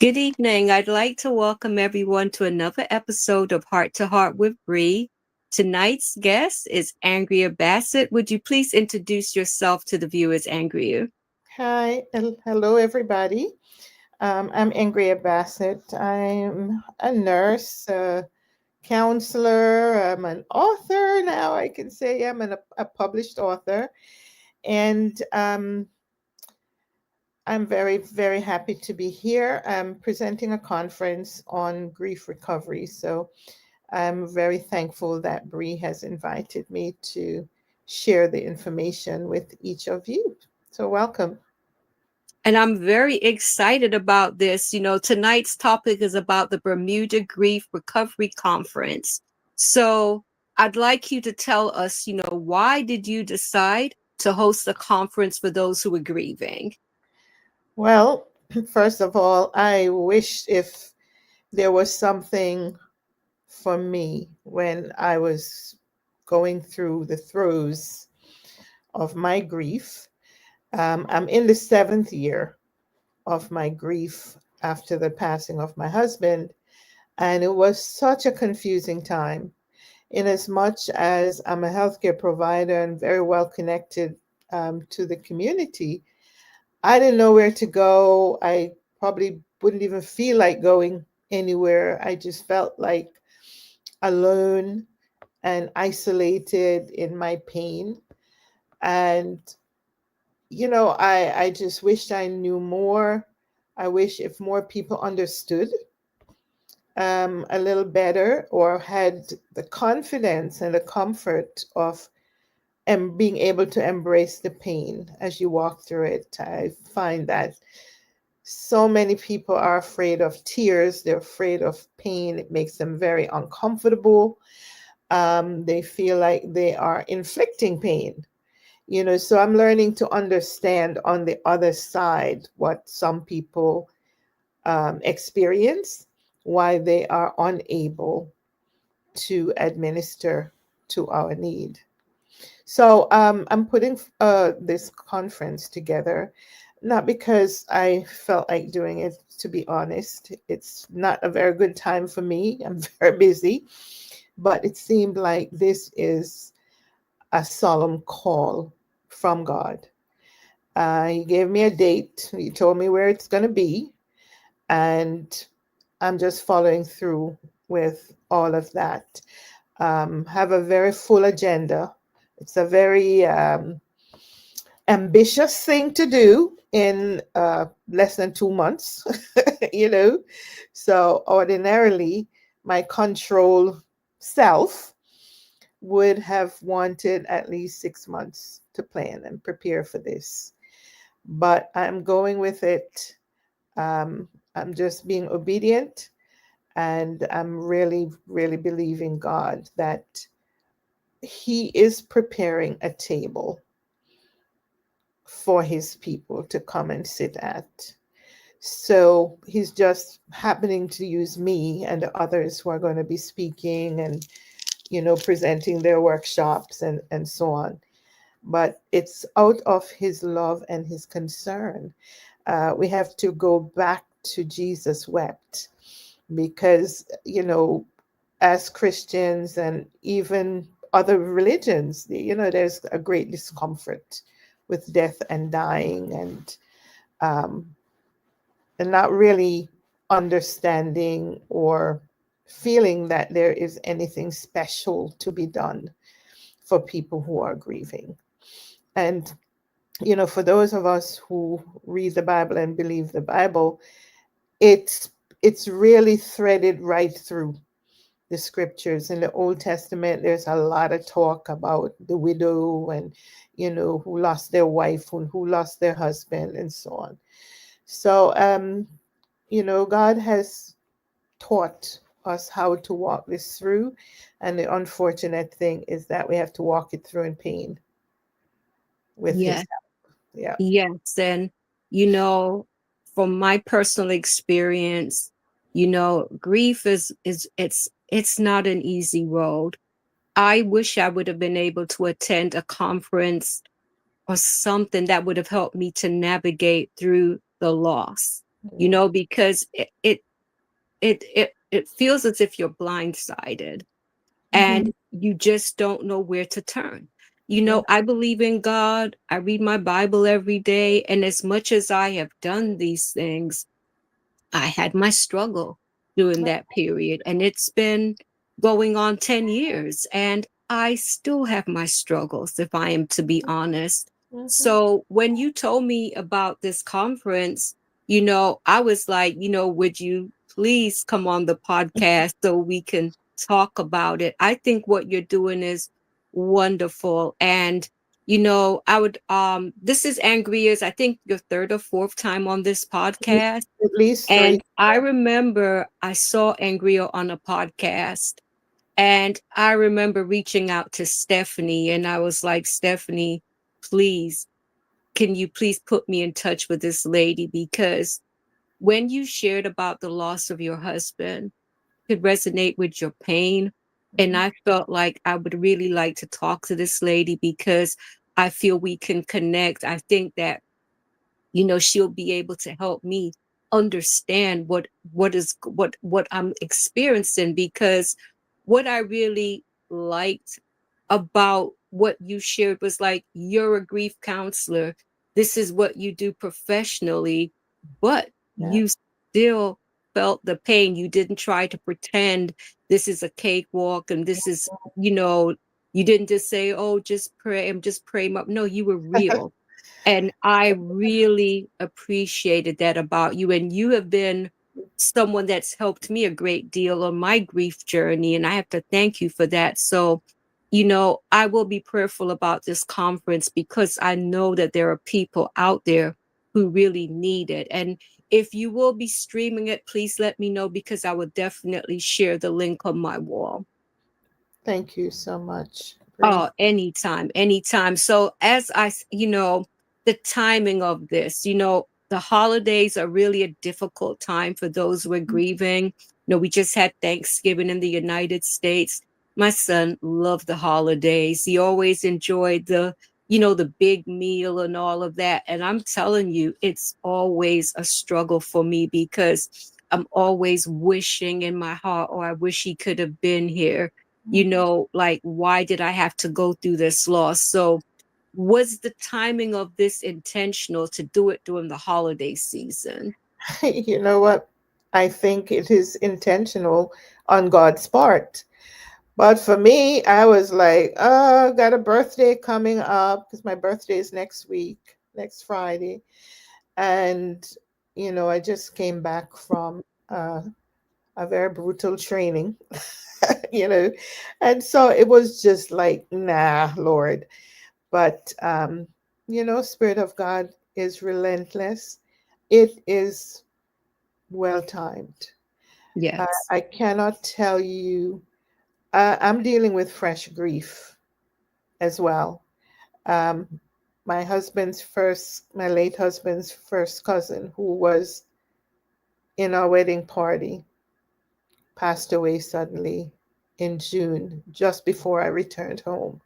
Good evening. I'd like to welcome everyone to another episode of Heart to Heart with Bree. Tonight's guest is Angria Bassett. Would you please introduce yourself to the viewers, Angria? Hello everybody. I'm Angria Bassett. I'm a nurse, a counselor. I'm an author now. I can say a published author, and I'm very, very happy to be here. I'm presenting a conference on grief recovery, so I'm very thankful that Bree has invited me to share the information with each of you. So welcome. And I'm very excited about this. Tonight's topic is about the Bermuda Grief Recovery Conference. So I'd like you to tell us, why did you decide to host a conference for those who are grieving? Well, first of all, I wish if there was something for me when I was going through the throes of my grief. I'm in the seventh year of my grief after the passing of my husband, and it was such a confusing time. In as much as I'm a healthcare provider and very well connected to the community, I didn't know where to go. I probably wouldn't even feel like going anywhere. I just felt like alone and isolated in my pain. And, I just wished I knew more. I wish if more people understood a little better or had the confidence and the comfort of being able to embrace the pain as you walk through it. I find that so many people are afraid of tears, they're afraid of pain. It makes them very uncomfortable. They feel like they are inflicting pain. So I'm learning to understand on the other side what some people experience, why they are unable to administer to our need. So I'm putting this conference together, not because I felt like doing it, to be honest. It's not a very good time for me. I'm very busy, but it seemed like this is a solemn call from God. He gave me a date, he told me where it's going to be, and I'm just following through with all of that. Have a very full agenda. It's a very ambitious thing to do in less than 2 months, you know. So, ordinarily, my control self would have wanted at least 6 months to plan and prepare for this. But I'm going with it. I'm just being obedient, and I'm really, really believing God that He is preparing a table for His people to come and sit at. So He's just happening to use me and the others who are going to be speaking and, presenting their workshops and so on. But it's out of His love and His concern. We have to go back to Jesus wept because, as Christians and even other religions, there's a great discomfort with death and dying um, and not really understanding or feeling that there is anything special to be done for people who are grieving. And, for those of us who read the Bible and believe the Bible, it's it's really threaded right through the scriptures. In the Old Testament, there's a lot of talk about the widow and, who lost their wife and who lost their husband and so on. So, God has taught us how to walk this through. And the unfortunate thing is that we have to walk it through in pain with His Yes. help. Yeah. Yes, and you know, from my personal experience, grief is it's not an easy road. I wish I would have been able to attend a conference or something that would have helped me to navigate through the loss. Yeah. because it feels as if you're blindsided Hmm. and you just don't know where to turn. Yeah. I believe in God. I read my Bible every day. And as much as I have done these things, I had my struggle during that period, and it's been going on 10 years, and I still have my struggles, if I am to be honest. Hmm. So when you told me about this conference, I was like, would you please come on the podcast so we can talk about it? I think what you're doing is wonderful. And I would this is Angria's, I think, your third or fourth time on this podcast. At least three. And I remember I saw Angria on a podcast, and I remember reaching out to Stephanie, and I was like, Stephanie, please, can you please put me in touch with this lady? Because when you shared about the loss of your husband, it could resonate with your pain. And I felt like I would really like to talk to this lady because I feel we can connect. I think that she'll be able to help me understand what I'm experiencing, because what I really liked about what you shared was like, you're a grief counselor, this is what you do professionally, but Yeah. you still felt the pain. You didn't try to pretend this is a cakewalk and this is, you didn't just say, oh, just pray, I'm just praying up. No, you were real. And I really appreciated that about you. And you have been someone that's helped me a great deal on my grief journey. And I have to thank you for that. So, I will be prayerful about this conference because I know that there are people out there who really need it. And if you will be streaming it, please let me know because I will definitely share the link on my wall. Thank you so much. Oh, Great. anytime, anytime. So the timing of this, the holidays are really a difficult time for those who are grieving. We just had Thanksgiving in the United States. My son loved the holidays. He always enjoyed the big meal and all of that. And I'm telling you, it's always a struggle for me because I'm always wishing in my heart, oh, I wish he could have been here. Like, why did I have to go through this loss? So, was the timing of this intentional to do it during the holiday season? You know what? I think it is intentional on God's part. But for me, I was like, oh, got a birthday coming up because my birthday is next week, next Friday. And, I just came back from uh, a very brutal training, you know. And so it was just like, nah, Lord. But, Spirit of God is relentless. It is well timed. Yes. I cannot tell you, I'm dealing with fresh grief as well. Um, my late husband's first cousin, who was in our wedding party, passed away suddenly in June, just before I returned home.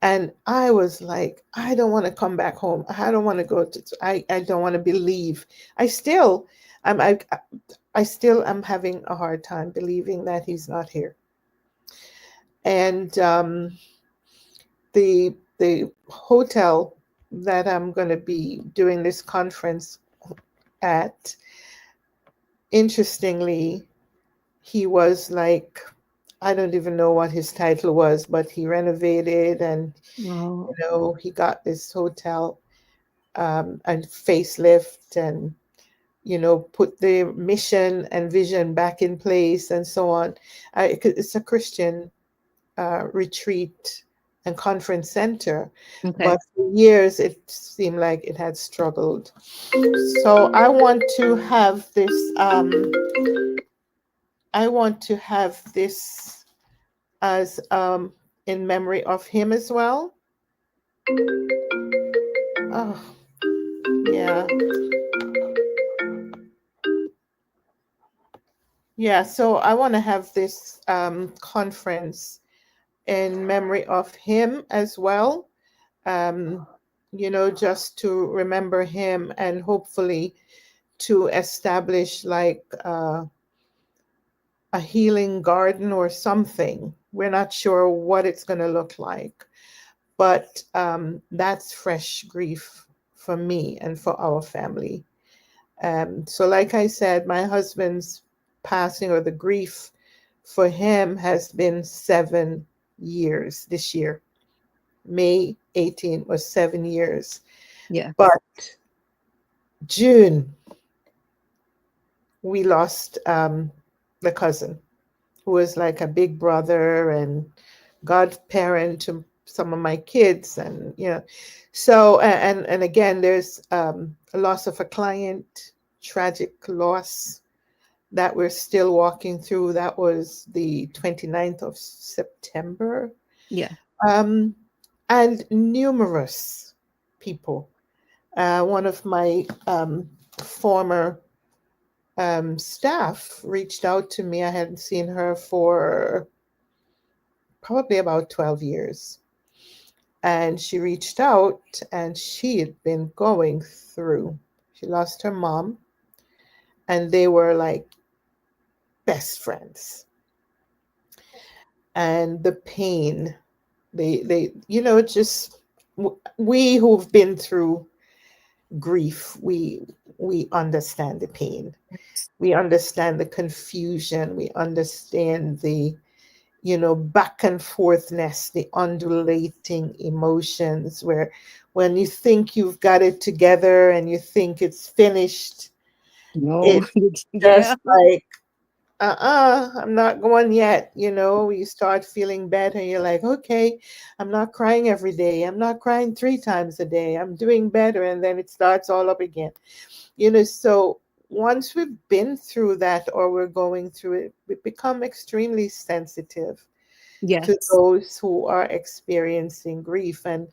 And I was like, I don't want to come back home. I don't want to go to, I don't want to believe. I still, I'm, I still am having a hard time believing that he's not here. And the hotel that I'm going to be doing this conference at, interestingly, he was like, I don't even know what his title was, but he renovated and Oh, he got this hotel and facelift and put the mission and vision back in place and so on. It's a Christian retreat and conference center, okay. but for years it seemed like it had struggled. So I want to have this as in memory of him as well. Oh, yeah. Yeah, so I want to have this conference in memory of him as well. Um, just to remember him and hopefully to establish like a healing garden or something. We're not sure what it's going to look like, but that's fresh grief for me and for our family. So, like I said, my husband's passing, or the grief for him, has been 7 years this year. May 18th was 7 years. Yeah. But June, we lost the cousin who was like a big brother and godparent to some of my kids. And, so, and again, there's a loss of a client, tragic loss that we're still walking through. That was the 29th of September. Yeah. Um, and numerous people. One of my former staff reached out to me. I hadn't seen her for probably about 12 years. And she reached out, and she had been going through. She lost her mom, and they were like best friends. And the pain, just we who've been through grief, we understand the pain. We understand the confusion. We understand the back and forthness, the undulating emotions, where when you think you've got it together and you think it's finished, No. it's Yeah. just like, I'm not going yet. You start feeling better. You're like, okay, I'm not crying every day. I'm not crying 3 times a day. I'm doing better. And then it starts all up again. So once we've been through that, or we're going through it, we become extremely sensitive to Yes. those who are experiencing grief. And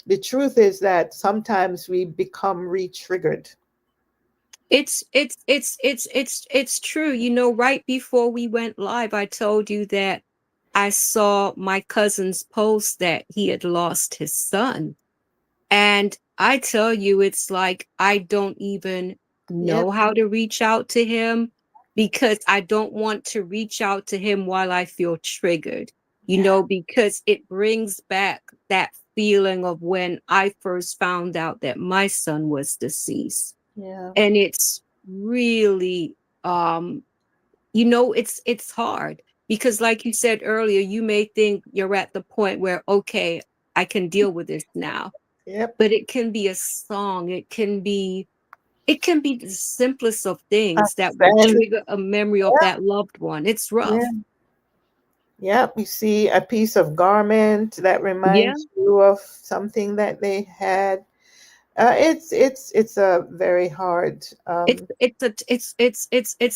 the truth is that sometimes we become re-triggered. It's true. Right before we went live, I told you that I saw my cousin's post that he had lost his son. And I tell you, it's like I don't even know Yep. how to reach out to him, because I don't want to reach out to him while I feel triggered, Yeah. because it brings back that feeling of when I first found out that my son was deceased. Yeah. And it's really, it's hard, because like you said earlier, you may think you're at the point where, okay, I can deal with this now, Yep. but it can be a song, it can be the simplest of things that will And trigger a memory of that loved one. It's rough. yeah. Yep. You see a piece of garment that Yeah. reminds you of something that they had. It's a very hard. It's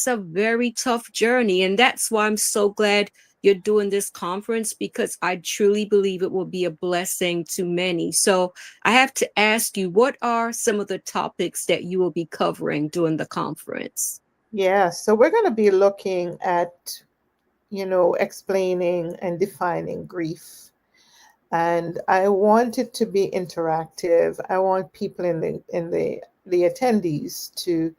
a very tough journey, and that's why I'm so glad you're doing this conference, because I truly believe it will be a blessing to many. So I have to ask you, what are some of the topics that you will be covering during the conference? Yeah. So we're going to be looking at, explaining and defining grief. And I want it to be interactive. I want people in the attendees to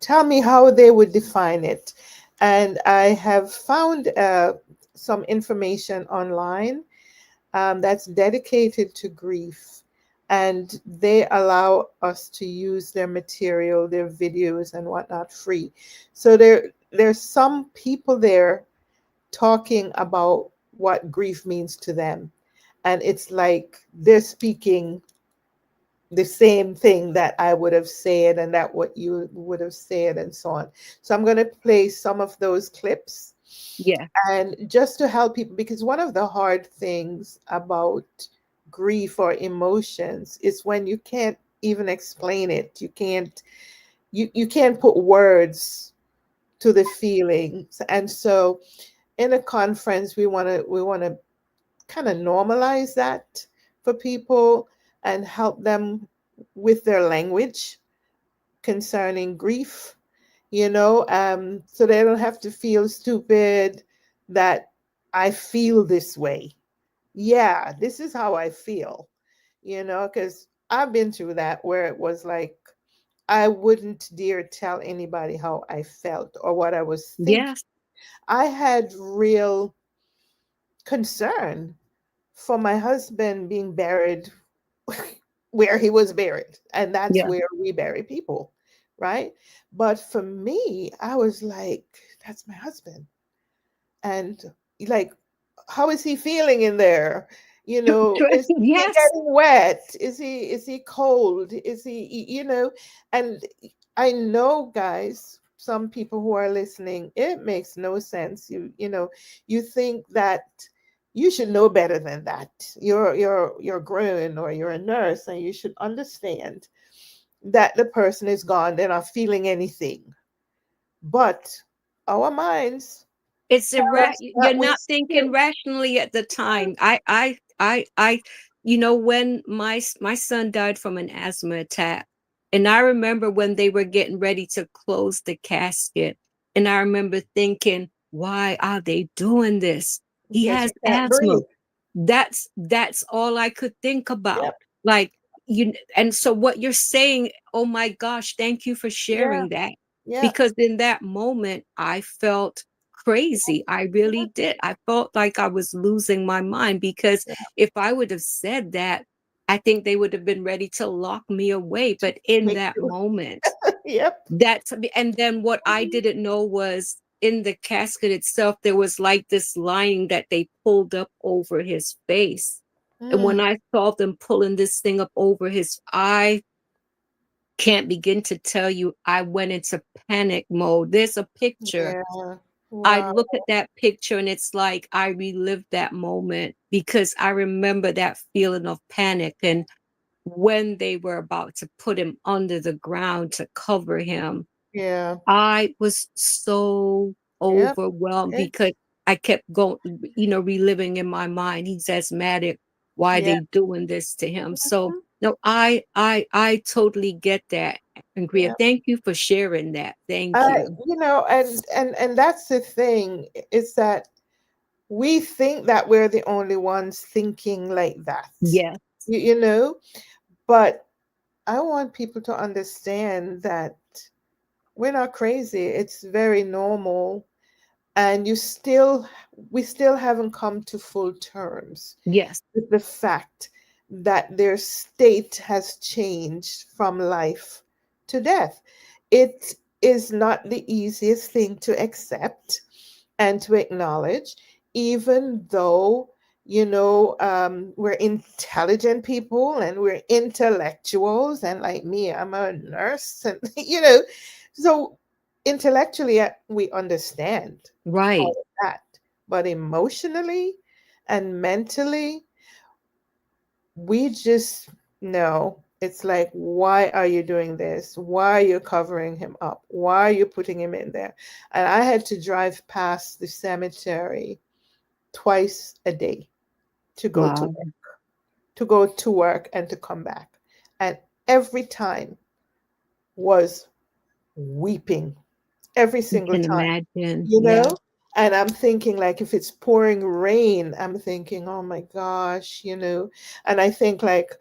tell me how they would define it. And I have found some information online that's dedicated to grief. And they allow us to use their material, their videos, and whatnot free. So there's some people there talking about what grief means to them. And it's like they're speaking the same thing that I would have said, and that what you would have said, and so on. So I'm going to play some of those clips, Yeah. and just to help people, because one of the hard things about grief or emotions is when you can't even explain it. You can't put words to the feelings. And so in a conference, we want to kind of normalize that for people and help them with their language concerning grief, so they don't have to feel stupid that I feel this way. Yeah, this is how I feel, because I've been through that, where it was like I wouldn't dare tell anybody how I felt or what I was thinking. Yes. I had real concern for my husband being buried where he was buried, and that's Yeah. where we bury people, right? But for me, I was like, that's my husband. And like, how is he feeling in there? Is he Yes. getting wet? Is he cold? Is he? And I know, guys, some people who are listening, it makes no sense. You think that you should know better than that. You're grown, or you're a nurse, and you should understand that the person is gone. They're not feeling anything. But our minds It's tell us you're that we not thinking still. rationally at the time. When my son died from an asthma attack, and I remember when they were getting ready to close the casket, and I remember thinking, why are they doing this? He Because has you can't asthma. breathe. That's all I could think about. Yep. Like, and so what you're saying, oh my gosh, thank you for Yeah. sharing that. Yeah. Because in that moment I felt crazy. I really did. I felt like I was losing my mind, because Yeah. if I would have said that, I think they would have been ready to lock me away. But in Me that too. moment, Yep. that's and then what I didn't know was in the casket itself, there was like this lining that they pulled up over his face. And when Mm, I saw them pulling this thing up over his, I can't begin to tell you, I went into panic mode. There's a picture. yeah. I Wow. look at that picture and it's like I relived that moment, because I remember that feeling of panic. And when they were about to put him under the ground to cover him, Yeah. I was so Yep. overwhelmed, It's because I kept going, reliving in my mind, he's asthmatic. Why yeah. they doing this to him? So Mhm. no, I totally get that, Angria. Yeah. Thank you for sharing that. Thank you. And that's the thing, is that we think that we're the only ones thinking like that. Yes, You know, but I want people to understand that we're not crazy. It's very normal, and we still haven't come to full terms yes, with the fact that their state has changed from life to death. It is not the easiest thing to accept and to acknowledge, even though, we're intelligent people and we're intellectuals. And like me, I'm a nurse, and, so intellectually, we understand all right. of that. But emotionally and mentally, we just know. It's like, why are you doing this? Why are you covering him up? Why are you putting him in there? And I had to drive past the cemetery twice a day to go to Wow. work, and to come back. And every time was weeping, every You single can time, imagine. you know? Yeah. And I'm thinking, like, if it's pouring rain, I'm thinking, oh my gosh, and I think, like,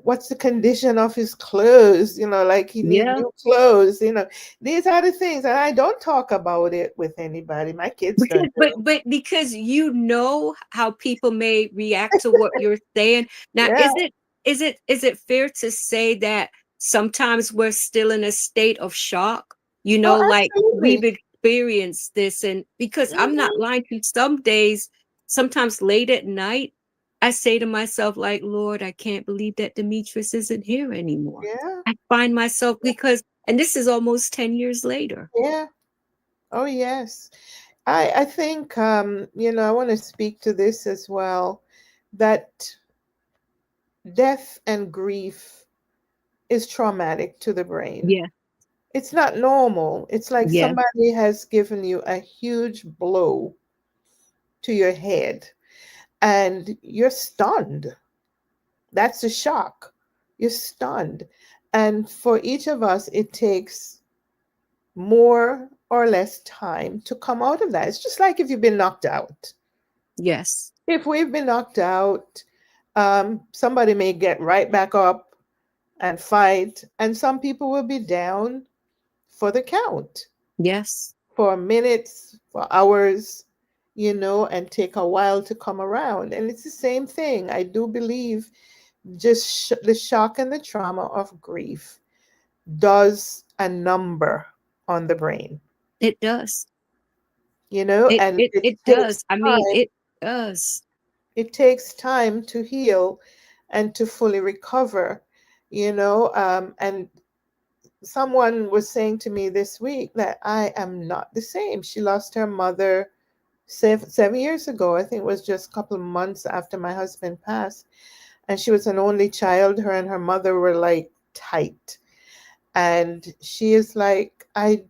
what's the condition of his clothes? Like, he need Yeah. new clothes. These are the things, and I don't talk about it with anybody. My kids Because don't know. but because you know how people may react to what you're saying. Now, Yeah. is it fair to say that sometimes we're still in a state of shock? Oh, Like we've absolutely. experienced this, and because I'm not Hmm. lying to you, some days, sometimes late at night, I say to myself, like, Lord, I can't believe that Demetrius isn't here anymore. Yeah. I find myself, because, and this is almost 10 years later. Yeah. Oh, yes. I think, I want to speak to this as well, that death and grief is traumatic to the brain. Yeah. It's not normal. It's like Yeah. somebody has given you a huge blow to your head and you're stunned. That's a shock. You're stunned. And for each of us, it takes more or less time to come out of that. It's just like if you've been knocked out. Yes. If we've been knocked out, somebody may get right back up and fight. And some people will be down for the count, Yes, for minutes, for hours, and take a while to come around. And it's the same thing. I do believe just the shock and the trauma of grief does a number on the brain, it does. It and it it it takes does. I mean, time. it does. It takes time to heal and to fully recover, and someone was saying to me this week that I am not the same. She lost her mother 7 years ago. I think it was just a couple of months after my husband passed. And she was an only child. Her and her mother were like tight. And she is like, I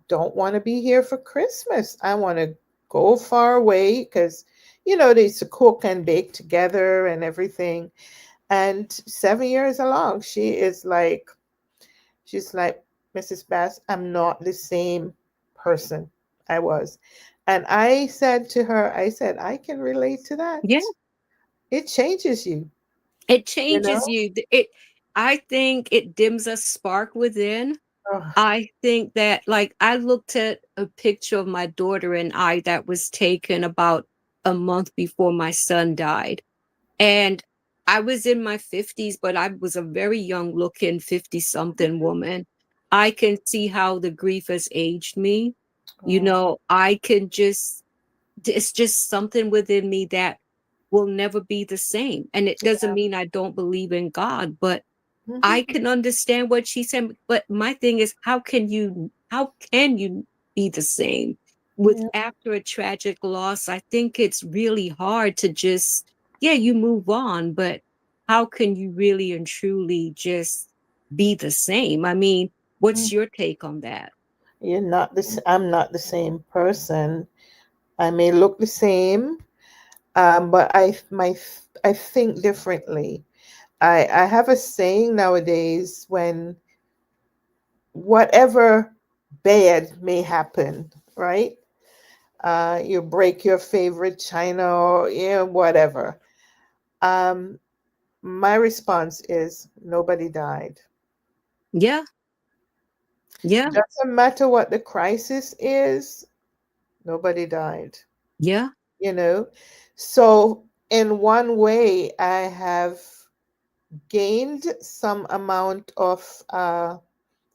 don't want to be here for Christmas. I want to go far away because, they used to cook and bake together and everything. And 7 years along, she's like, Mrs. Bass, I'm not the same person I was. And I said to her, I said, I can relate to Yeah, that. It changes you, it you changes know? you. I think it dims a spark within. Oh, I think that, like, I looked at a picture of my daughter and I that was taken about a month before my son died. And I was in my 50s, but I was a very young looking 50 something woman. I can see how the grief has aged me. oh, I can just, it's just something within me that will never be the same. And it doesn't yeah. mean I don't believe in God, but I Mhm. can understand what she said, but my thing is, how can you be the same with Yeah. after a tragic loss? I think it's really hard to just, yeah, you move on, but how can you really and truly just be the same? I mean, what's Mm. your take on that? You're not this. I'm not the same person. I may look the same, but I think differently. I have a saying nowadays: when whatever bad may happen, right? You break your favorite china, or whatever. Um, my response is nobody died. Yeah, yeah, Doesn't matter what the crisis is, nobody died. yeah, you know so in one way I have gained some amount of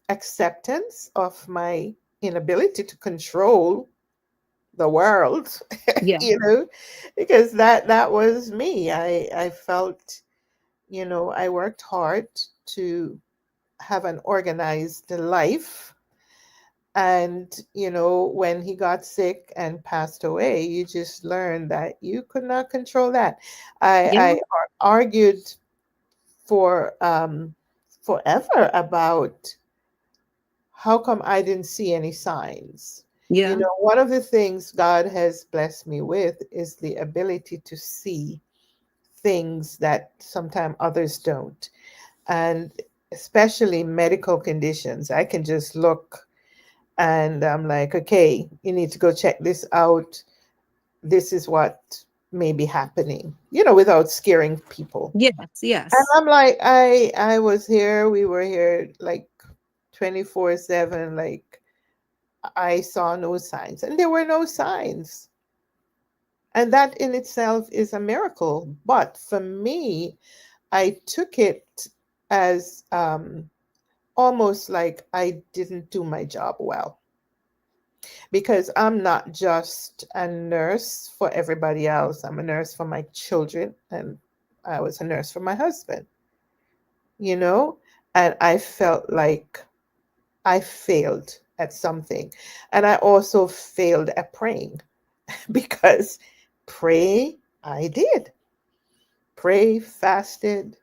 acceptance of my inability to control the world. yeah, you know because that was me. I felt, I worked hard to have an organized life. And when he got sick and passed away, you just learned that you could not control that. yeah, I argued for forever about how come I didn't see any signs. yeah, One of the things God has blessed me with is the ability to see things that sometimes others don't. And especially medical conditions, I can just look and I'm like, okay, you need to go check this out. This is what may be happening, without scaring people. yes, And yes, I'm like, I was here, we were here like 24/7, like I saw no signs, and there were no signs. And that in itself is a miracle. But for me, I took it as almost like I didn't do my job well, because I'm not just a nurse for everybody else. I'm a nurse for my children, and I was a nurse for my husband, you know? And I felt like I failed at something. And I also failed at praying because pray, I did. Pray, fasted,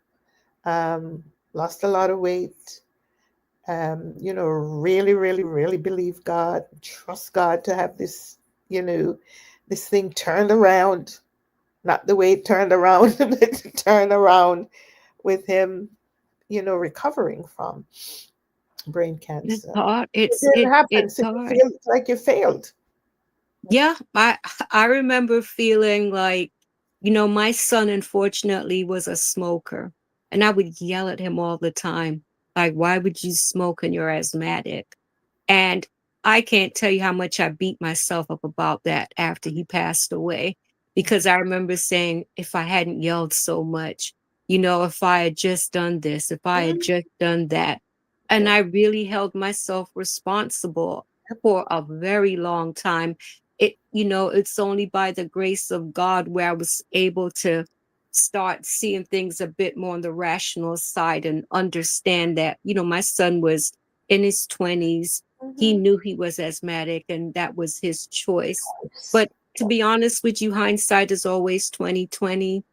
um, lost a lot of weight, really, really, really believe God, trust God to have you know, this thing turned around, not the way it turned around, but it turned around with him, recovering from brain it's cancer. hard. It It's didn't it happen. it's So you hard. feel like you failed. Yeah, I remember feeling like, my son unfortunately was a smoker. And I would yell at him all the time. Like, why would you smoke and you're asthmatic? And I can't tell you how much I beat myself up about that after he passed away, because I remember saying, if I hadn't yelled so much, if I had just done this, if I had Mhm. just done that. And Yep. I really held myself responsible Yep. for a very long time. It's only by the grace of God where I was able to start seeing things a bit more on the rational side and understand that, my son was in his 20s. He Mhm. knew he was asthmatic and that was his choice. Yes. But to be honest with you, hindsight is always 2020.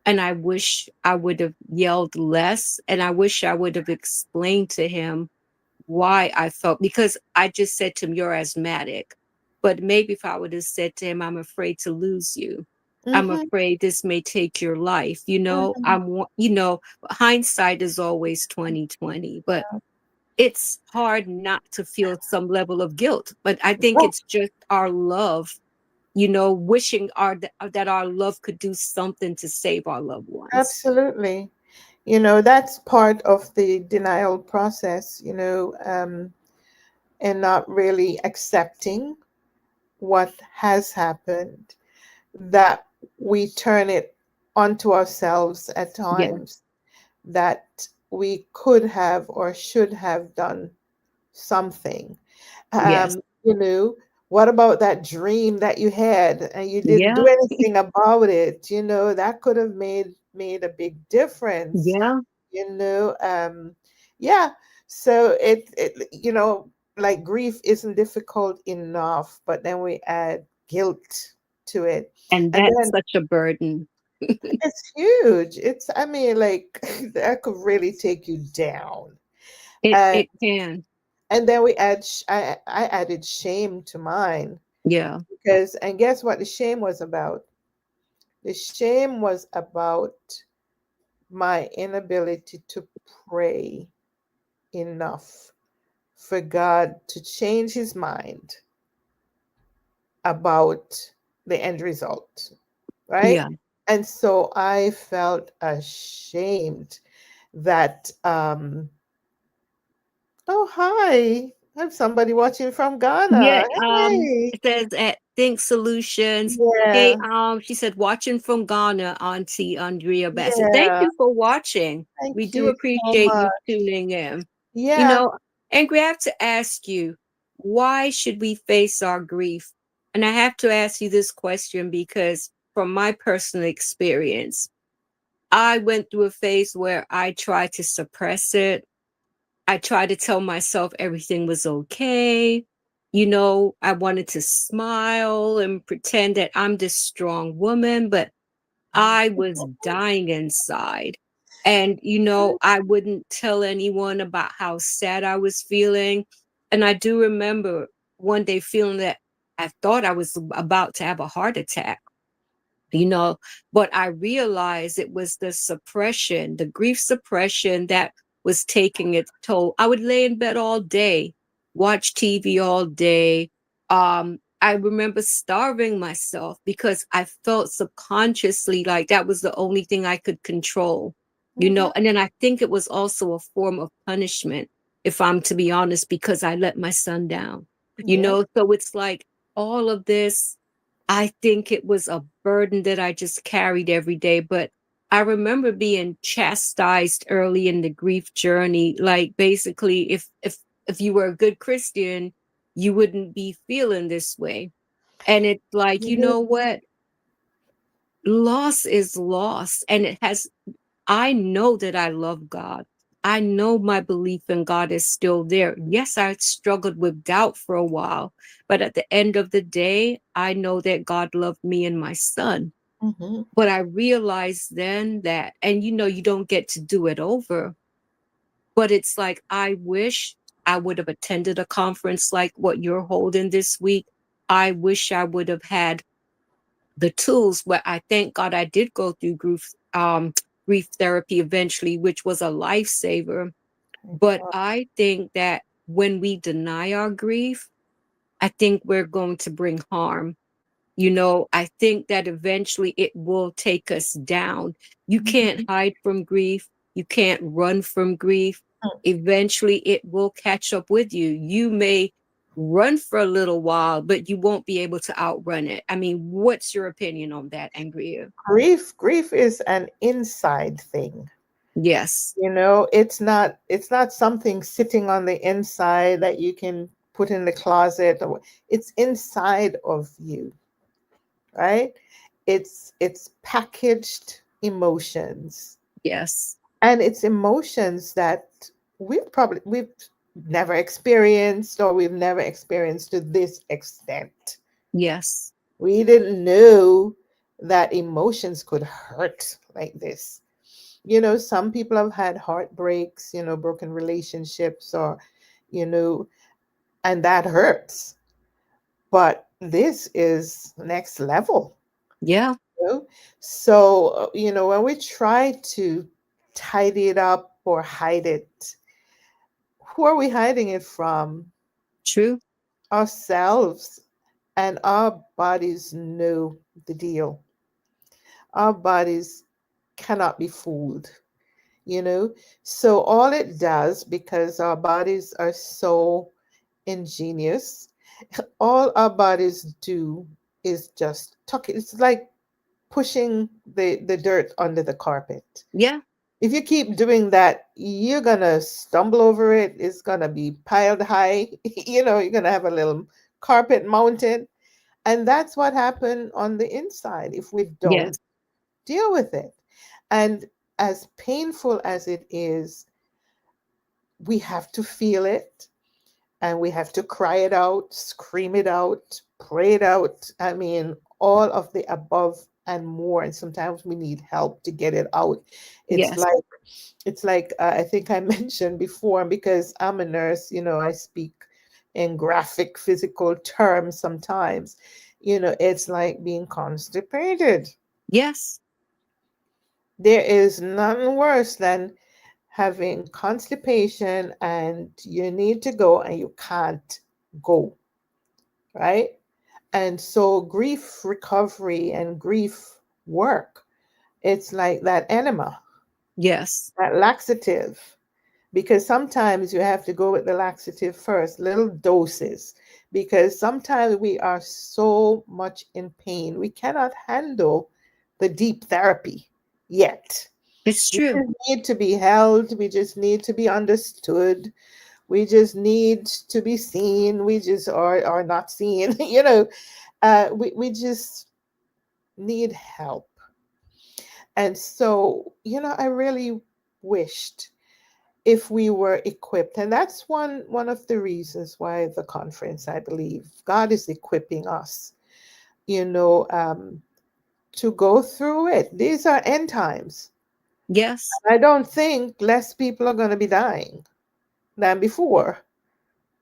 And I wish I would have yelled less, and I wish I would have explained to him why I felt, because I just said to him, you're asthmatic. But maybe if I would have said to him, I'm afraid to lose you. I'm Mhm. afraid this may take your life. Mhm. Hindsight is always 2020, but it's hard not to feel some level of guilt. But I think Oh, it's just our love, wishing that our love could do something to save our loved ones. absolutely. That's part of the denial process, and not really accepting what has happened, that we turn it onto ourselves at Yeah. times, that we could have or should have done something. Yes. You know, what about that dream that you had and you didn't do Yeah. anything about it? That could have made a big difference. Yeah. You know, yeah. So like grief isn't difficult enough, but then we add guilt to it, And and that's then such a burden. it's huge. I mean, like that could really take you down. It can. And then I added shame to mine, Yeah. because, and guess what the shame was about? The shame was about my inability to pray enough for God to change his mind about the end result, right? Yeah. And so I felt ashamed that oh, hi, I have somebody watching from Yeah, Ghana. Hey. it says at Think Solutions. Hey, Yeah. she said, watching from Ghana, Auntie Andrea Bassett. Thank Yeah. you for watching. We Thank do you so appreciate much. you tuning in. You Yeah. know, Angry, I have to ask you, why should we face our grief? And I have to ask you this question because from my personal experience, I went through a phase where I tried to suppress it. I tried to tell myself everything was okay. I wanted to smile and pretend that I'm this strong woman, but I was dying inside. And, I wouldn't tell anyone about how sad I was feeling. And I do remember one day feeling that I thought I was about to have a heart attack, you know but I realized it was the suppression, the grief suppression, that was taking its toll. I would lay in bed all day, watch TV all day. I remember starving myself because I felt subconsciously like that was the only thing I could control. Mhm. And then I think it was also a form of punishment, if I'm to be honest, because I let my son down. Yeah. So it's like all of this, I think it was a burden that I just carried every day. But I remember being chastised early in the grief journey. Like basically, if you were a good Christian, you wouldn't be feeling this way. And it's like, you Mhm. know what? Loss is loss. And I know that I love God. I know my belief in God is still there. Yes, I struggled with doubt for a while, but at the end of the day, I know that God loved me and my son. Mhm. But I realized then that, and you don't get to do it over, but it's like, I wish I would have attended a conference like what you're holding this week. I wish I would have had the tools, where I thank God I did go through grief therapy eventually, which was a lifesaver. Thank But God. I think that when we deny our grief, I think we're going to bring harm. I think that eventually it will take us down. You can't Mhm. hide from grief. You can't run from grief. Eventually, it will catch up with you. You may run for a little while, but you won't be able to outrun it. I mean, what's your opinion on that, Angria? Grief is an inside thing. Yes, It's not something sitting on the inside that you can put in the closet. It's inside of you, right? It's packaged emotions, yes, and it's emotions that we've never experienced, or we've never experienced to this extent. yes, We didn't know that emotions could hurt like this. Some people have had heartbreaks, broken relationships, or you know and that hurts. But this is next level. yeah, you know? So, when we try to tidy it up or hide it, who are we hiding it from? true. Ourselves. And our bodies know the deal. Our bodies cannot be fooled, you know? So all it does, because our bodies are so ingenious, all our bodies do is just tuck it. It's like pushing the dirt under the carpet. Yeah, If you keep doing that, you're gonna stumble over it. It's gonna be piled high. You're gonna have a little carpet mountain. And that's what happened on the inside if we don't yes, deal with it. And as painful as it is, we have to feel it, and we have to cry it out, scream it out, pray it out. I mean, all of the above and more. And sometimes we need help to get it out. It's yes, like I think I mentioned before, because I'm a nurse. I speak in graphic physical terms sometimes. It's like being constipated. yes. There is nothing worse than having constipation and you need to go and you can't go, right? And so grief recovery and grief work, it's like that enema, Yes. that laxative, because sometimes you have to go with the laxative first, little doses, because sometimes we are so much in pain, we cannot handle the deep therapy yet. It's We true. just need to be held. We just need to be understood. We just need to be seen. We just are not seen. We just need help. And so, I really wished if we were equipped. And that's one of the reasons why the conference, I believe, God is equipping us, you know, um, to go through it. These are end times. Yes. I don't think less people are going to be dying than before.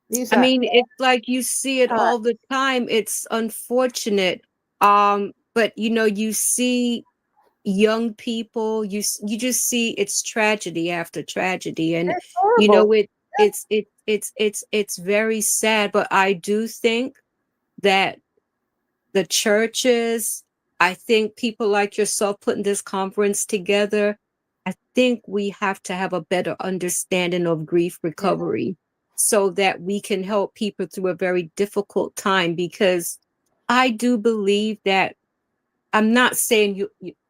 These I are mean, it's like you see it time. all the time. It's unfortunate. But you see young people, you just see it's tragedy after tragedy. And It's horrible. it's very sad. But I do think that the churches, I think people like yourself putting this conference together, I think we have to have a better understanding of grief Yeah, recovery so that we can help people through a very difficult time. Because I do believe that I'm not saying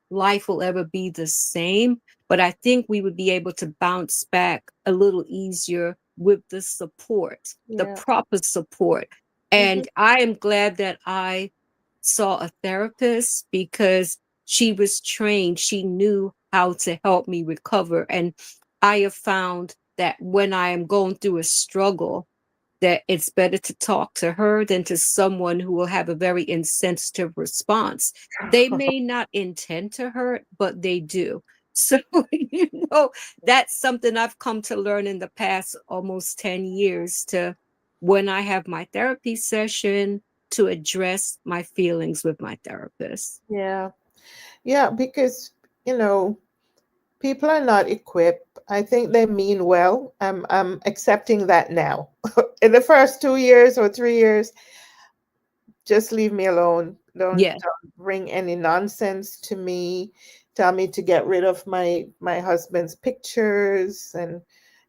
life will ever be the same, but I think we would be able to bounce back a little easier with the support, the yeah. proper support. Hmm. And I am glad that I saw a therapist because she was trained. She knew how to help me recover. And I have found that when I am going through a struggle, that it's better to talk to her than to someone who will have a very insensitive response. They may not intend to hurt, but they do. So, that's something I've come to learn in the past almost 10 years to when I have my therapy session to address my feelings with my therapist. Yeah, yeah, because you know people are not equipped. I think they mean well. I'm accepting that now. In the first 2 years or 3 years, just leave me alone. Don't Yes, bring any nonsense to me. tell me to get rid of my husband's pictures, and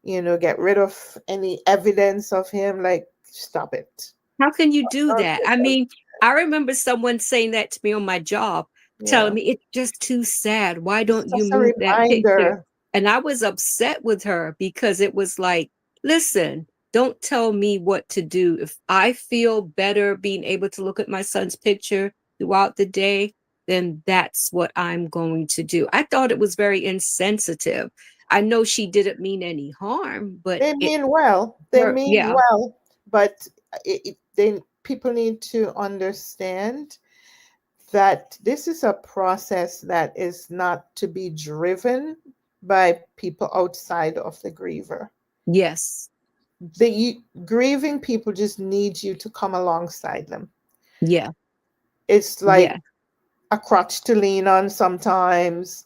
get rid of any evidence of him. Like, stop it. How can you do Don't that? take I those- mean, I remember someone saying that to me on my job, telling Yeah. me it's just too sad. Why It's don't you just a move that picture? reminder. And I was upset with her because it was like, listen, don't tell me what to do. If I feel better being able to look at my son's picture throughout the day, then that's what I'm going to do. I thought it was very insensitive. I know she didn't mean any harm, but They it mean well. They hurt. mean Yeah. well, but they people need to understand that this is a process that is not to be driven by people outside of the griever. Yes. Grieving people just need you to come alongside them. Yeah. It's Yeah. like a crutch to lean on sometimes,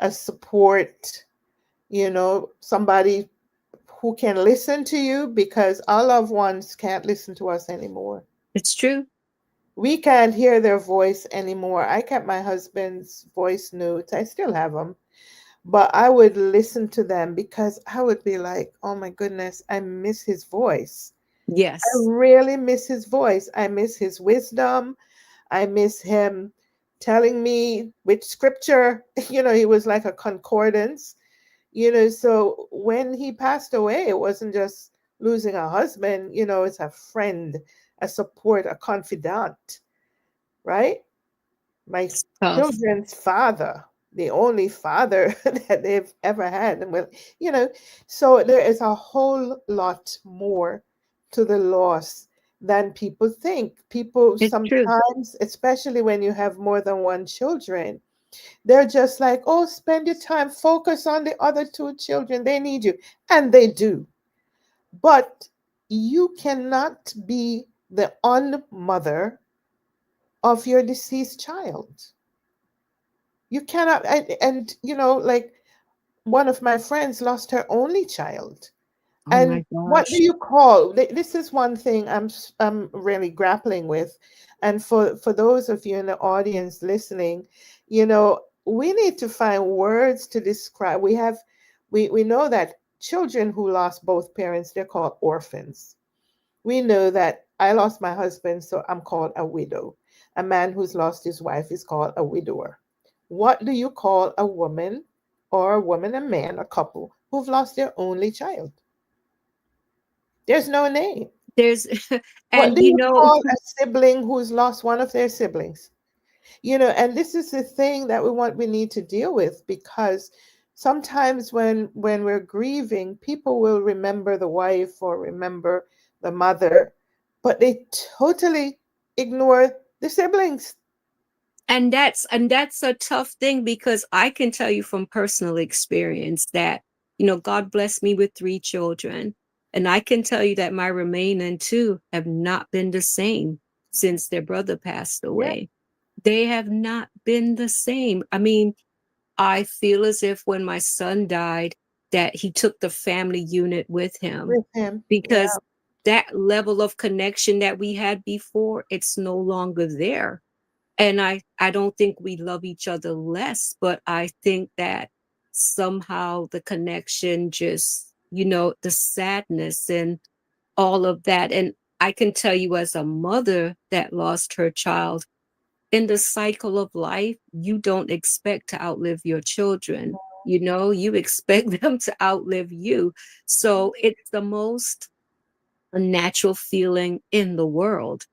a support, somebody who can listen to you, because our loved ones can't listen to us anymore. It's true. We can't hear their voice anymore. I kept my husband's voice notes. I still have them, but I would listen to them because I would be like, oh my goodness, I miss his voice. I Yes. really miss his voice. I miss his wisdom. I miss him telling me which scripture, he was like a concordance. So when he passed away, it wasn't just losing a husband, it's a friend, a support, a confidant, right? My It's tough. children's father, the only father that they've ever had. And you know, so there is a whole lot more to the loss than people think. People It's true. sometimes, especially when you have more than one children, they're just like, oh, spend your time, focus on the other two children. They need you. And they do. But you cannot be the unmother of your deceased child. You cannot, like one of my friends lost her only child. Oh And my what do gosh. you call this? Is one thing I'm really grappling with. And for those of you in the audience listening, we need to find words to describe. We know that children who lost both parents, they're called orphans. We know that I lost my husband, so I'm called a widow. A man who's lost his wife is called a widower. What do you call a woman, or a woman and man, a couple who've lost their only child? There's no name. There's What and do you you know, call a sibling who's lost one of their siblings? And this is the thing that we need to deal with, because sometimes when we're grieving, people will remember the wife or remember the mother, but they totally ignore the siblings. and that's a tough thing because I can tell you from personal experience that, God blessed me with 3 children. And I can tell you that my remaining two have not been the same since their brother passed Yeah, away. They have not been the same. I mean, I feel as if when my son died, that he took the family unit with him with him. Yeah, because that level of connection that we had before, it's no longer there. And I don't think we love each other less, but I think that somehow the connection just, the sadness and all of that. And I can tell you, as a mother that lost her child, in the cycle of life, you don't expect to outlive your children. You expect them to outlive you. So it's the most natural feeling in the world,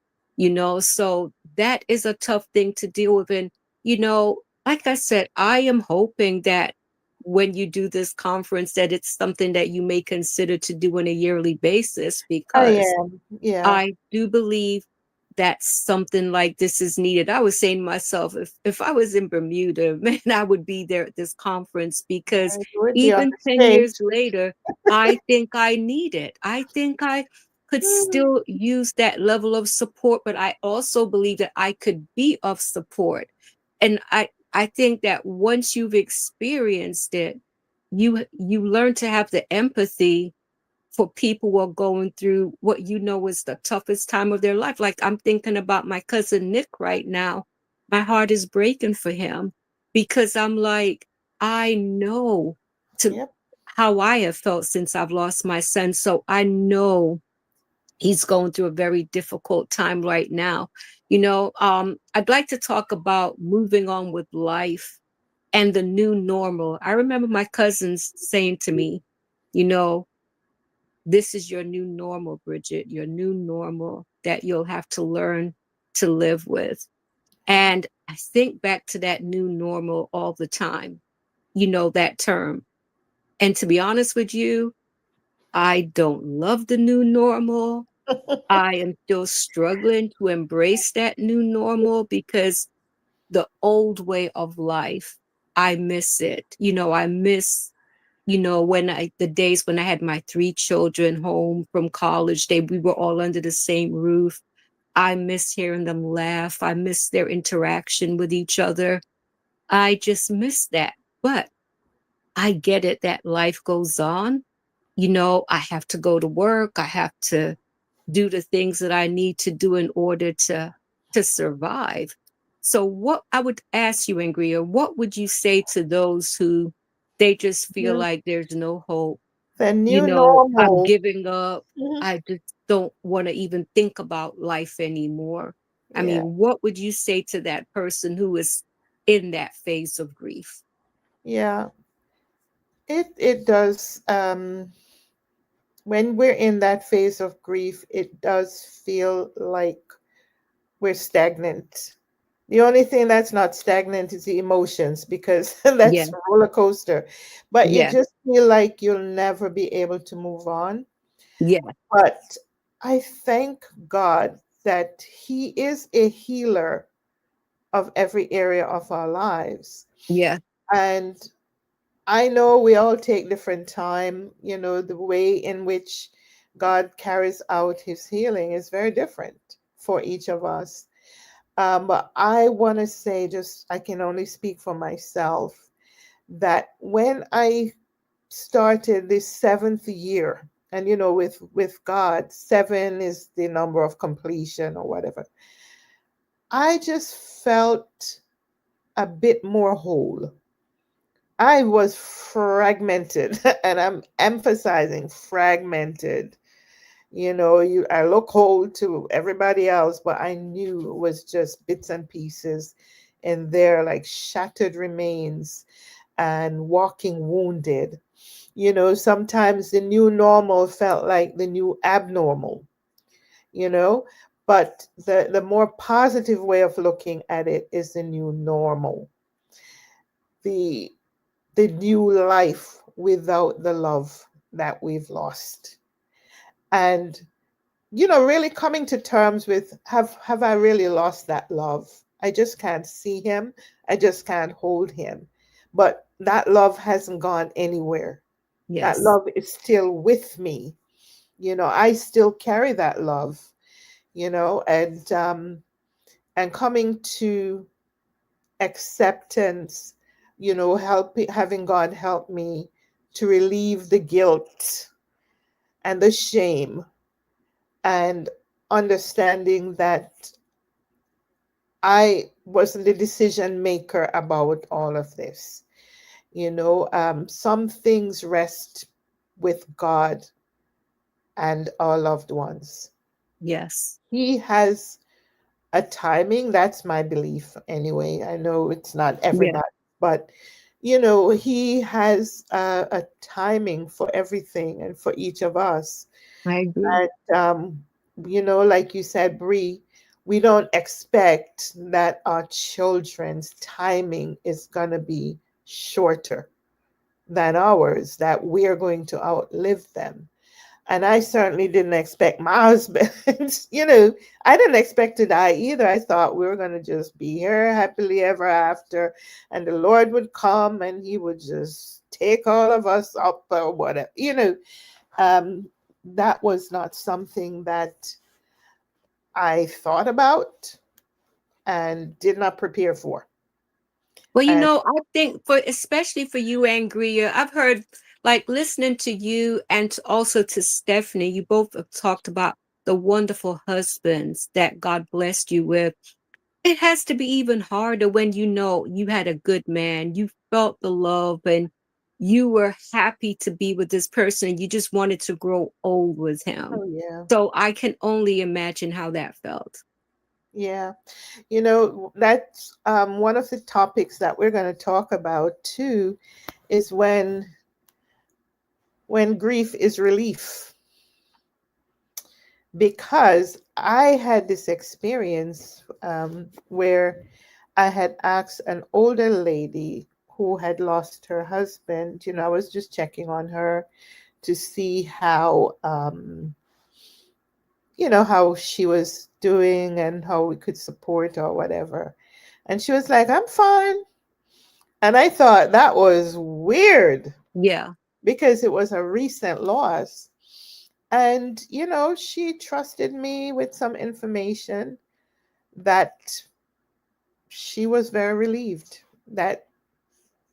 so that is a tough thing to deal with. And, like I said, I am hoping that when you do this conference, that it's something that you may consider to do on a yearly basis, I because am. Yeah, I do believe that something like this is needed. I was saying to myself, if I was in Bermuda, man, I would be there at this conference, because I would be on even the 10 stage. years later, I think I need it. I think I could Mm, still use that level of support, but I also believe that I could be of support. And I think that once you've experienced it, you learn to have the empathy for people who are going through what is the toughest time of their life. Like, I'm thinking about my cousin Nick right now. My heart is breaking for him. because I'm like, I know to Yep. how I have felt since I've lost my son. So I know he's going through a very difficult time right now. I'd like to talk about moving on with life and the new normal. I remember my cousins saying to me, you know, this is your new normal, Bridget, your new normal that you'll have to learn to live with. And I think back to that new normal all the time, that term. And to be honest with you, I don't love the new normal. I am still struggling to embrace that new normal because the old way of life, I miss it. I miss, the days when I had my three children home from college, we were all under the same roof. I miss hearing them laugh. I miss their interaction with each other. I just miss that. But I get it that life goes on. I have to go to work. I have to do the things that I need to do in order to survive. So what I would ask you, Angria, what would you say to those who they just feel Yeah. like there's no hope? The new I'm normal. giving up. Mhm. I just don't want to even think about life anymore. I Yeah. mean, what would you say to that person who is in that phase of grief? Yeah. It does. When we're in that phase of grief, it does feel like we're stagnant. The only thing that's not stagnant is the emotions because Yeah, that's a roller coaster. But you yeah, just feel like you'll never be able to move on. yeah, But I thank God that He is a healer of every area of our lives. yeah, And I know we all take different time, the way in which God carries out his healing is very different for each of us. But I want to say, just I can only speak for myself, that when I started this seventh year, and with God, seven is the number of completion or whatever, I just felt a bit more whole. I was fragmented, and I'm emphasizing fragmented. I look whole to everybody else, but I knew it was just bits and pieces, and they're like shattered remains and walking wounded. Sometimes the new normal felt like the new abnormal, you know, but the more positive way of looking at it is the new normal, the the new life without the love that we've lost. And really coming to terms with, have I really lost that love? I just can't see him. I just can't hold him. But that love hasn't gone anywhere. That yes, love is still with me. I still carry that love, and coming to acceptance, having God help me to relieve the guilt and the shame, and understanding that I wasn't the decision maker about all of this. Some things rest with God and our loved ones. yes, He has a timing. That's my belief anyway. I know it's not yeah, everybody, but he has a timing for everything and for each of us. I agree. And like you said, Bree, we don't expect that our children's timing is going to be shorter than ours, that we're going to outlive them. And I certainly didn't expect my husband, I didn't expect to die either. I thought we were going to just be here happily ever after, and the Lord would come and he would just take all of us up or whatever. Um, that was not something that I thought about and did not prepare for. Well, And I think for especially for you, Angria, I've heard like listening to you and also to Stephanie, you both have talked about the wonderful husbands that God blessed you with. it has to be even harder when you know you had a good man, you felt the love, and you were happy to be with this person. You just wanted to grow old with him. Oh, yeah. So I can only imagine how that felt. Yeah. That's one of the topics that we're going to talk about too, is when grief is relief. Because I had this experience where I had asked an older lady who had lost her husband. I was just checking on her to see how she was doing and how we could support her or whatever. And she was like, I'm fine. And I thought that was weird Yeah. because it was a recent loss. And, she trusted me with some information that she was very relieved that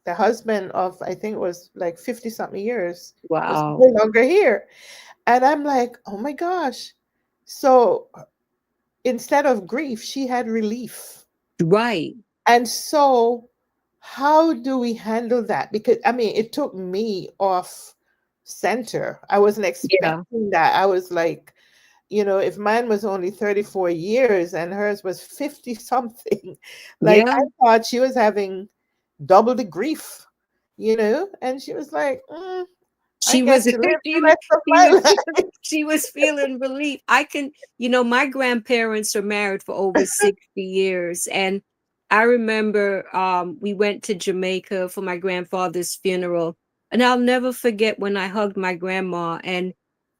the husband of, I think it was like 50 something years, was no Wow. longer here. And I'm like, oh my gosh. So instead of grief, she had relief. Right. And so, how do we handle that? Because, I mean, it took me off center. I wasn't Yeah. expecting that. I was like, if mine was only 34 years and hers was 50 something, like Yeah. I thought she was having double the grief, and she was like, I She get was to live she the was rest of she my was life. she was feeling relief. I can, my grandparents are married for over 60 years, and I remember we went to Jamaica for my grandfather's funeral, and I'll never forget when I hugged my grandma, and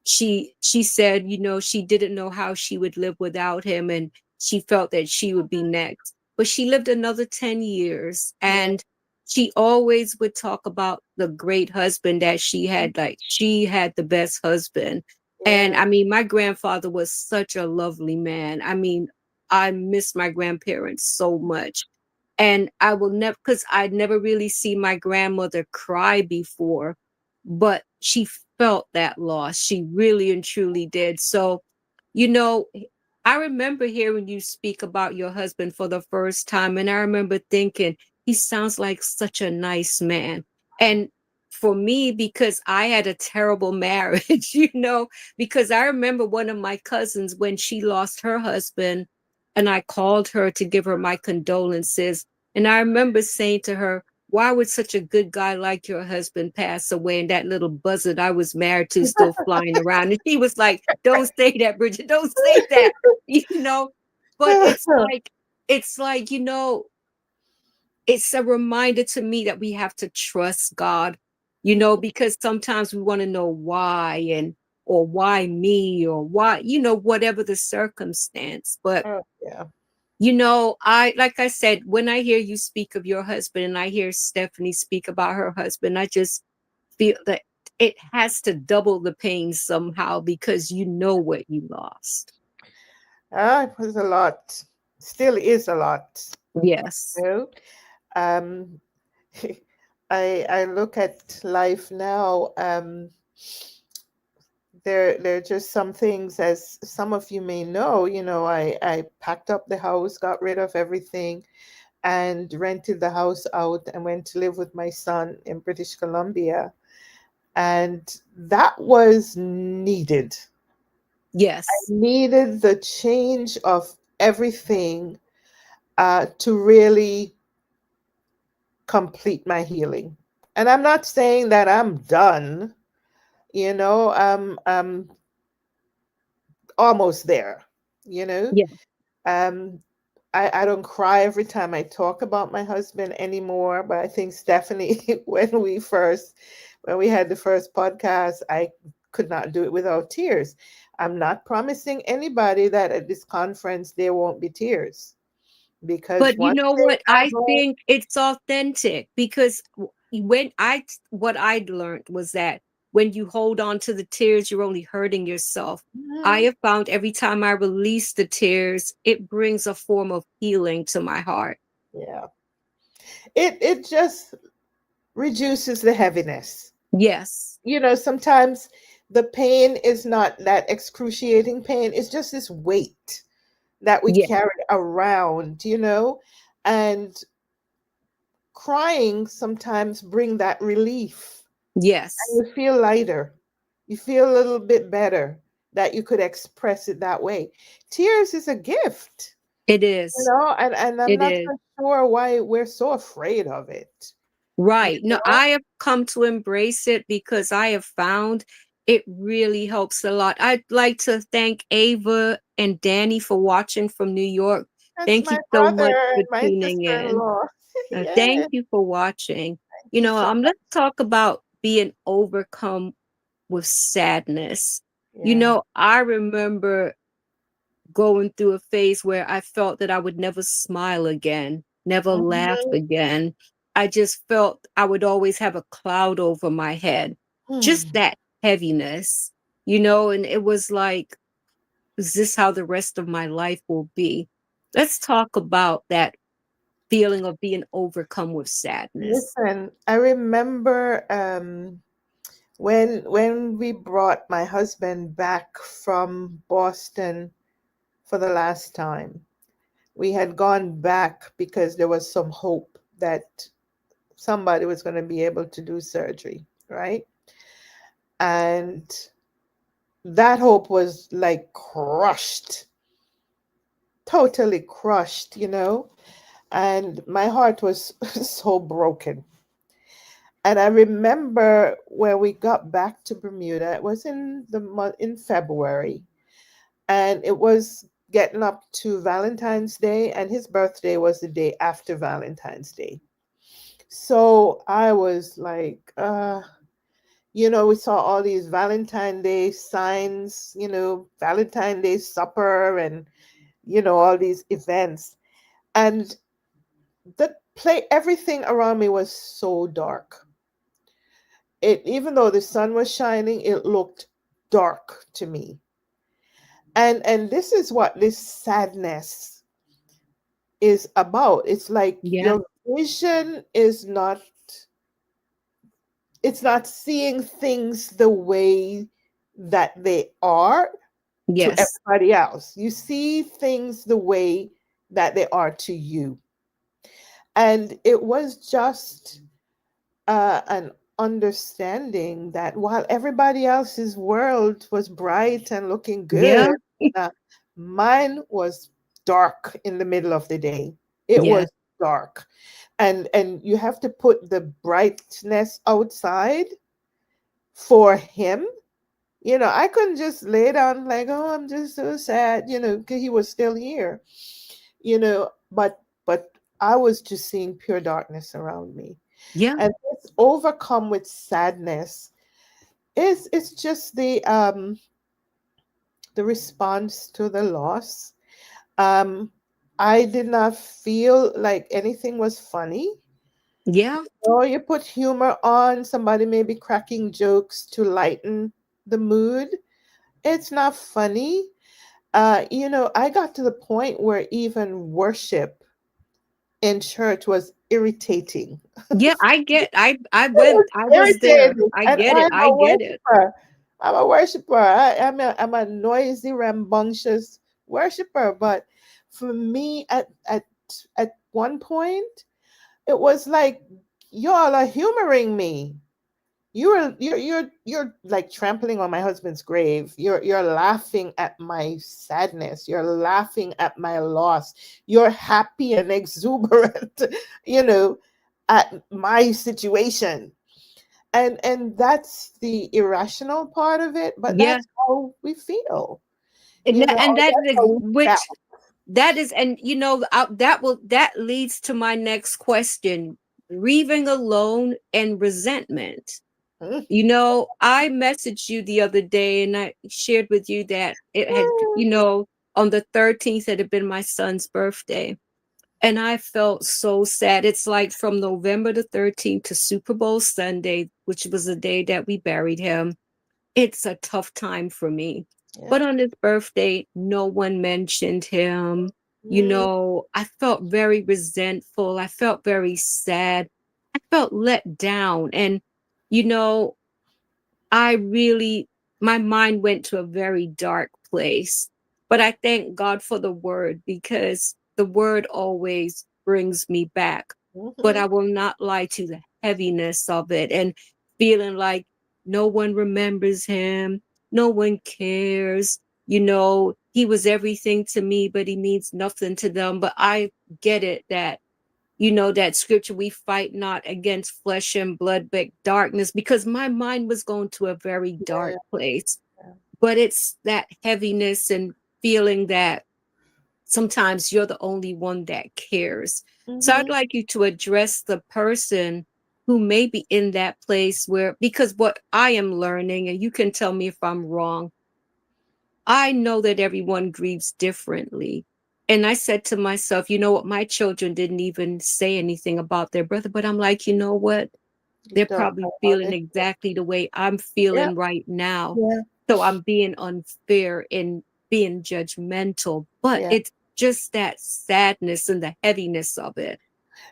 she said, she didn't know how she would live without him, and she felt that she would be next. But she lived another 10 years, Yeah, and she always would talk about the great husband that she had. Like, she had the best husband. And yeah. I mean, my grandfather was such a lovely man. I mean, I miss my grandparents so much. And I will never, because I'd never really seen my grandmother cry before, but she felt that loss. She really and truly did. So, you know, I remember hearing you speak about your husband for the first time, and I remember thinking, he sounds like such a nice man. And for me, because I had a terrible marriage, because I remember one of my cousins when she lost her husband, and I called her to give her my condolences. And I remember saying to her, why would such a good guy like your husband pass away and that little buzzard I was married to still flying around? And he was like, don't say that, Bridget, don't say that, you know. But it's like, it's a reminder to me that we have to trust God, because sometimes we want to know why, or why me, or why, whatever the circumstance. But Oh, yeah. I, like I said, when I hear you speak of your husband and I hear Stephanie speak about her husband, I just feel that it has to double the pain somehow, because you know what you lost. It was a lot. Still is a lot. Yes. You know? Um, I look at life now. There are just some things, as some of you may know. I packed up the house, got rid of everything, and rented the house out and went to live with my son in British Columbia. And that was needed. I Yes. needed the change of everything to really complete my healing. And I'm not saying that I'm done, I'm almost there, you know. Yeah. Um, I don't cry every time I talk about my husband anymore, but I think Stephanie, when we had the first podcast, I could not do it without tears. I'm not promising anybody that at this conference there won't be tears, because But you one know thing what? I I know, think it's authentic, because what I'd learned was that when you hold on to the tears, you're only hurting yourself. I mhm, have found every time I release the tears, it brings a form of healing to my heart. yeah, it just reduces the heaviness. Yes. Sometimes the pain is not that excruciating pain, it's just this weight, that we Yeah. carry around, and crying sometimes bring that relief, Yes. and you feel lighter. You feel a little bit better that you could express it that way. Tears is a gift, It is. and I'm It not is. so sure why we're so afraid of it. You Right. No, know? I have come to embrace it because I have found it really helps a lot. I'd like to thank Ava and Danny for watching from New York. That's Thank my you so brother much for and my tuning in. sister-in-law. Thank Yeah, you for watching. thank you so Let's talk about being overcome with sadness. yeah. I remember going through a phase where I felt that I would never smile again, never laugh Mhm. again. I just felt I would always have a cloud over my head, just Hmm. that heaviness, and it was like, is this how the rest of my life will be? Let's talk about that feeling of being overcome with sadness. Listen, I remember when we brought my husband back from Boston for the last time. We had gone back because there was some hope that somebody was going to be able to do surgery, right? And that hope was like crushed, totally crushed, and my heart was so broken. And I remember when we got back to Bermuda, it was in the month in February, and it was getting up to Valentine's Day, and his birthday was the day after Valentine's Day. So I was like, we saw all these Valentine Day signs, Valentine Day supper, and all these events. And everything around me was so dark. It Even though the sun was shining, it looked dark to me. And this is what this sadness is about. It's like Yeah. your vision is not, it's not seeing things the way that they are to Yes. everybody else. You see things the way that they are to you. And it was just an understanding that while everybody else's world was bright and looking Yeah. good, uh, mine was dark in the middle of the day. It was Yes. dark, and you have to put the brightness outside for him. I couldn't just lay down like, oh, I'm just so sad, because he was still here, but I was just seeing pure darkness around me. Yeah. And it's overcome with sadness. It's just the response to the loss. Um, I did not feel like anything was funny. Yeah. Or you put humor on, somebody may be cracking jokes to lighten the mood. It's not funny. I got to the point where even worship in church was irritating. Yeah. It I was was there. irritating, I and get it. I'm I a get it. worshiper. I'm a worshiper. I'm a noisy, rambunctious worshiper. But for me, at one point, it was like y'all are humoring me. You're like trampling on my husband's grave. You're laughing at my sadness. You're laughing at my loss. You're happy and exuberant, you know, at my situation. And that's the irrational part of it, but Yeah. that's how we feel, And or that that's is how we felt. which that is, and that leads to my next question: grieving alone and resentment. Mm. I messaged you the other day and I shared with you that it had, on the 13th, it had been my son's birthday. And I felt so sad. It's like from November the 13th to Super Bowl Sunday, which was the day that we buried him. It's a tough time for me. Yeah. But on his birthday, no one mentioned him. Mm. I felt very resentful. I felt very sad. I felt let down. And, you know, I really, my mind went to a very dark place. But I thank God for the word because the word always brings me back. But Hmm. I will not lie to the heaviness of it and feeling like no one remembers him, no one cares. He was everything to me, but he means nothing to them. But I get it that that scripture, we fight not against flesh and blood, but darkness, because my mind was going to a very dark Yeah. place. But it's that heaviness and feeling that sometimes you're the only one that cares. So I'd Hmm. like you to address the person who may be in that place where, because what I am learning, and you can tell me if I'm wrong, I know that everyone grieves differently. And I said to myself, you know what? My children didn't even say anything about their brother, but I'm like, you know what? You They're don't probably know how feeling they feel. exactly the way I'm Yeah. feeling right now. Yeah. So I'm being unfair and being judgmental, but Yeah. it's just that sadness and the heaviness of it.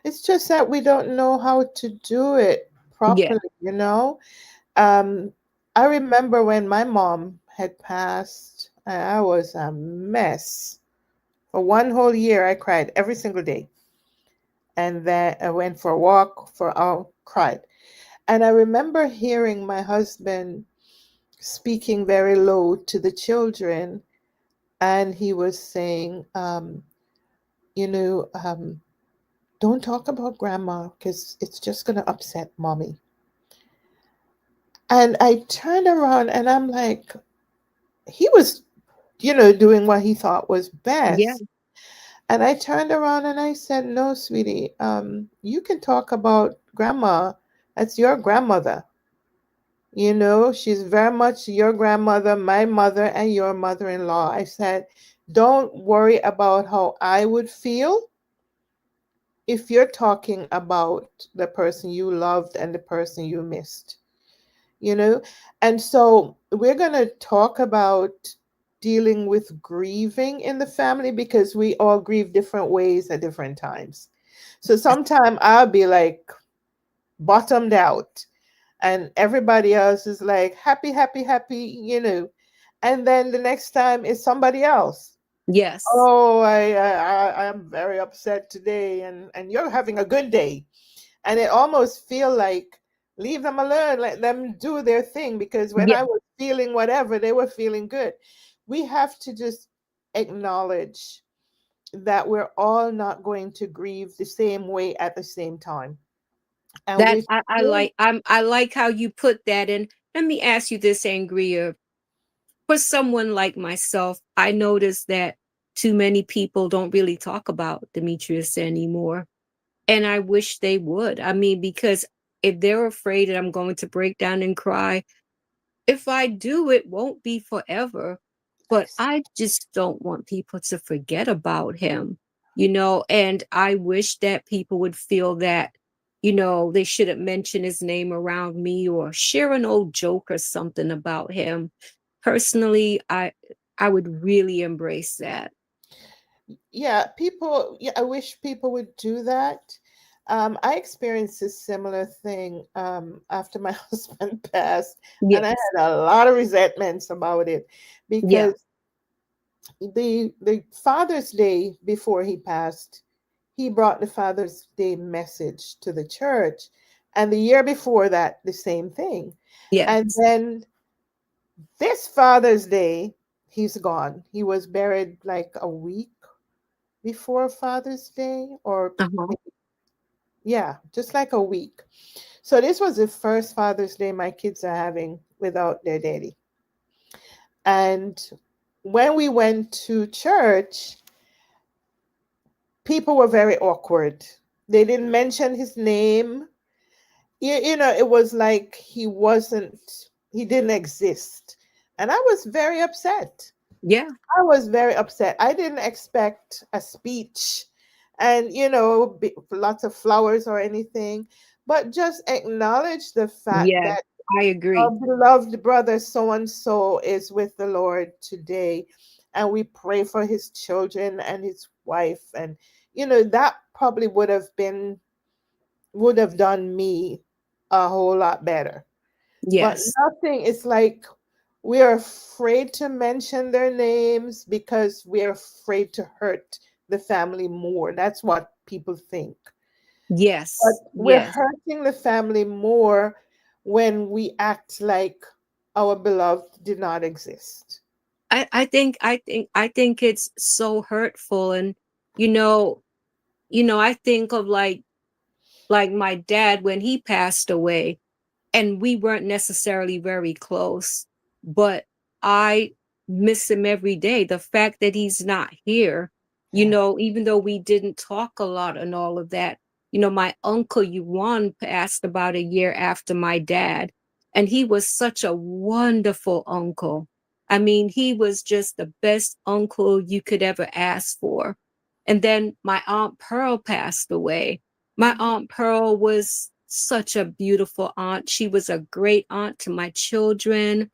It's just that we don't know how to do it Yeah. properly, you know? Um, I remember when my mom had passed, I was a mess. For one whole year, I cried every single day. And then I went for a walk, cried. And I remember hearing my husband speaking very low to the children, and he was saying, you know, don't talk about grandma because it's just going to upset mommy. And I turned around and I'm like, he was, doing what he thought was Yeah. best. And I turned around and I said, no, sweetie, you can talk about grandma. That's your grandmother. She's very much your grandmother, my mother, and your mother in law. I said, don't worry about how I would feel if you're talking about the person you loved and the person you missed, you know? And so we're going to talk about dealing with grieving in the family because we all grieve different ways at different times. So sometime I'll be like bottomed out and everybody else is like happy, happy, happy, and then the next time is somebody else. Yes. Oh, I am very upset today, and you're having a good day, and it almost feel like leave them alone, let them do their thing, because when Yeah. I was feeling whatever, they were feeling good. We have to just acknowledge that we're all not going to grieve the same way at the same time, and That we I should. like. I like how you put that in. Let me ask you this, Angria. For someone like myself, I notice that too many people don't really talk about Demetrius anymore. And I wish they would. I mean, because if they're afraid that I'm going to break down and cry, if I do, it won't be forever. But I just don't want people to forget about him. And I wish that people would feel that, they shouldn't mention his name around me or share an old joke or something about him. Personally, I would really embrace that. Yeah, people, yeah, I wish people would do that. I experienced a similar thing after my husband passed, and I Yes. had a lot of resentments about it Yeah. because the Father's Day before he passed, he brought the Father's Day message to the church, and the year before that, the same thing. And Yes. then this Father's Day, he's gone. He was buried like a week before Father's Day, or Uh-huh. yeah, just like a week. So this was the first Father's Day my kids are having without their daddy. And when we went to church, people were very awkward. They didn't mention his name. It was like he didn't exist. And I was very upset. Yeah. I was very upset. I didn't expect a speech and, lots of flowers or anything, but just acknowledge the fact Yes. that I our agree. beloved brother so and so is with the Lord today. And we pray for his children and his wife. And, that probably would have done me a whole lot better. But Yes. nothing is like We are afraid to mention their names because we are afraid to hurt the family more. That's what people think. But Yes, we're yes. hurting the family more when we act like our beloved did not exist. I think it's so hurtful. And you know, I think of like my dad when he passed away, and we weren't necessarily very close, but I miss him every day. The fact that he's not here, Yeah. even though we didn't talk a lot and all of that, my uncle Yuan passed about a year after my dad, and he was such a wonderful uncle. I mean, he was just the best uncle you could ever ask for. And then my Aunt Pearl passed away. My Mhm. Aunt Pearl was such a beautiful aunt. She was a great aunt to my children.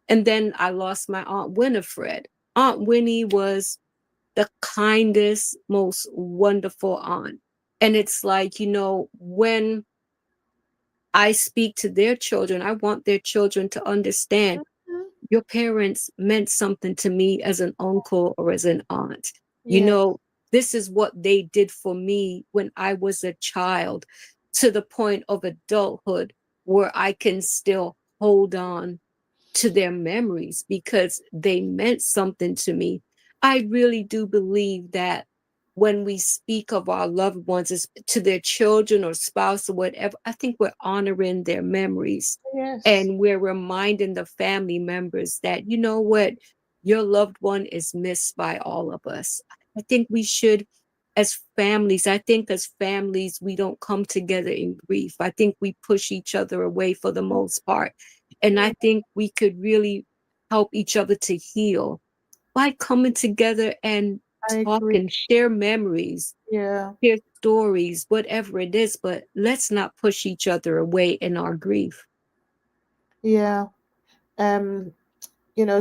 And then I lost my Aunt Winifred. Aunt Winnie was the kindest, most wonderful aunt. And it's like, when I speak to their children, I want their children to understand Mhm. your parents meant something to me as an uncle or as an aunt. You Yes, know, this is what they did for me when I was a child, to the point of adulthood where I can still hold on to their memories because they meant something to me. I really do believe that when we speak of our loved ones as to their children or spouse or whatever, I think we're honoring their memories, yes, and we're reminding the family members that, you know what, your loved one is missed by all of us. I think we should, I think as families, we don't come together in grief. I think we push each other away for the most part. And I yeah, think we could really help each other to heal by coming together and I talk agree. and share memories, Yeah, share stories, whatever it is. But let's not push each other away in our grief. yeah. Um,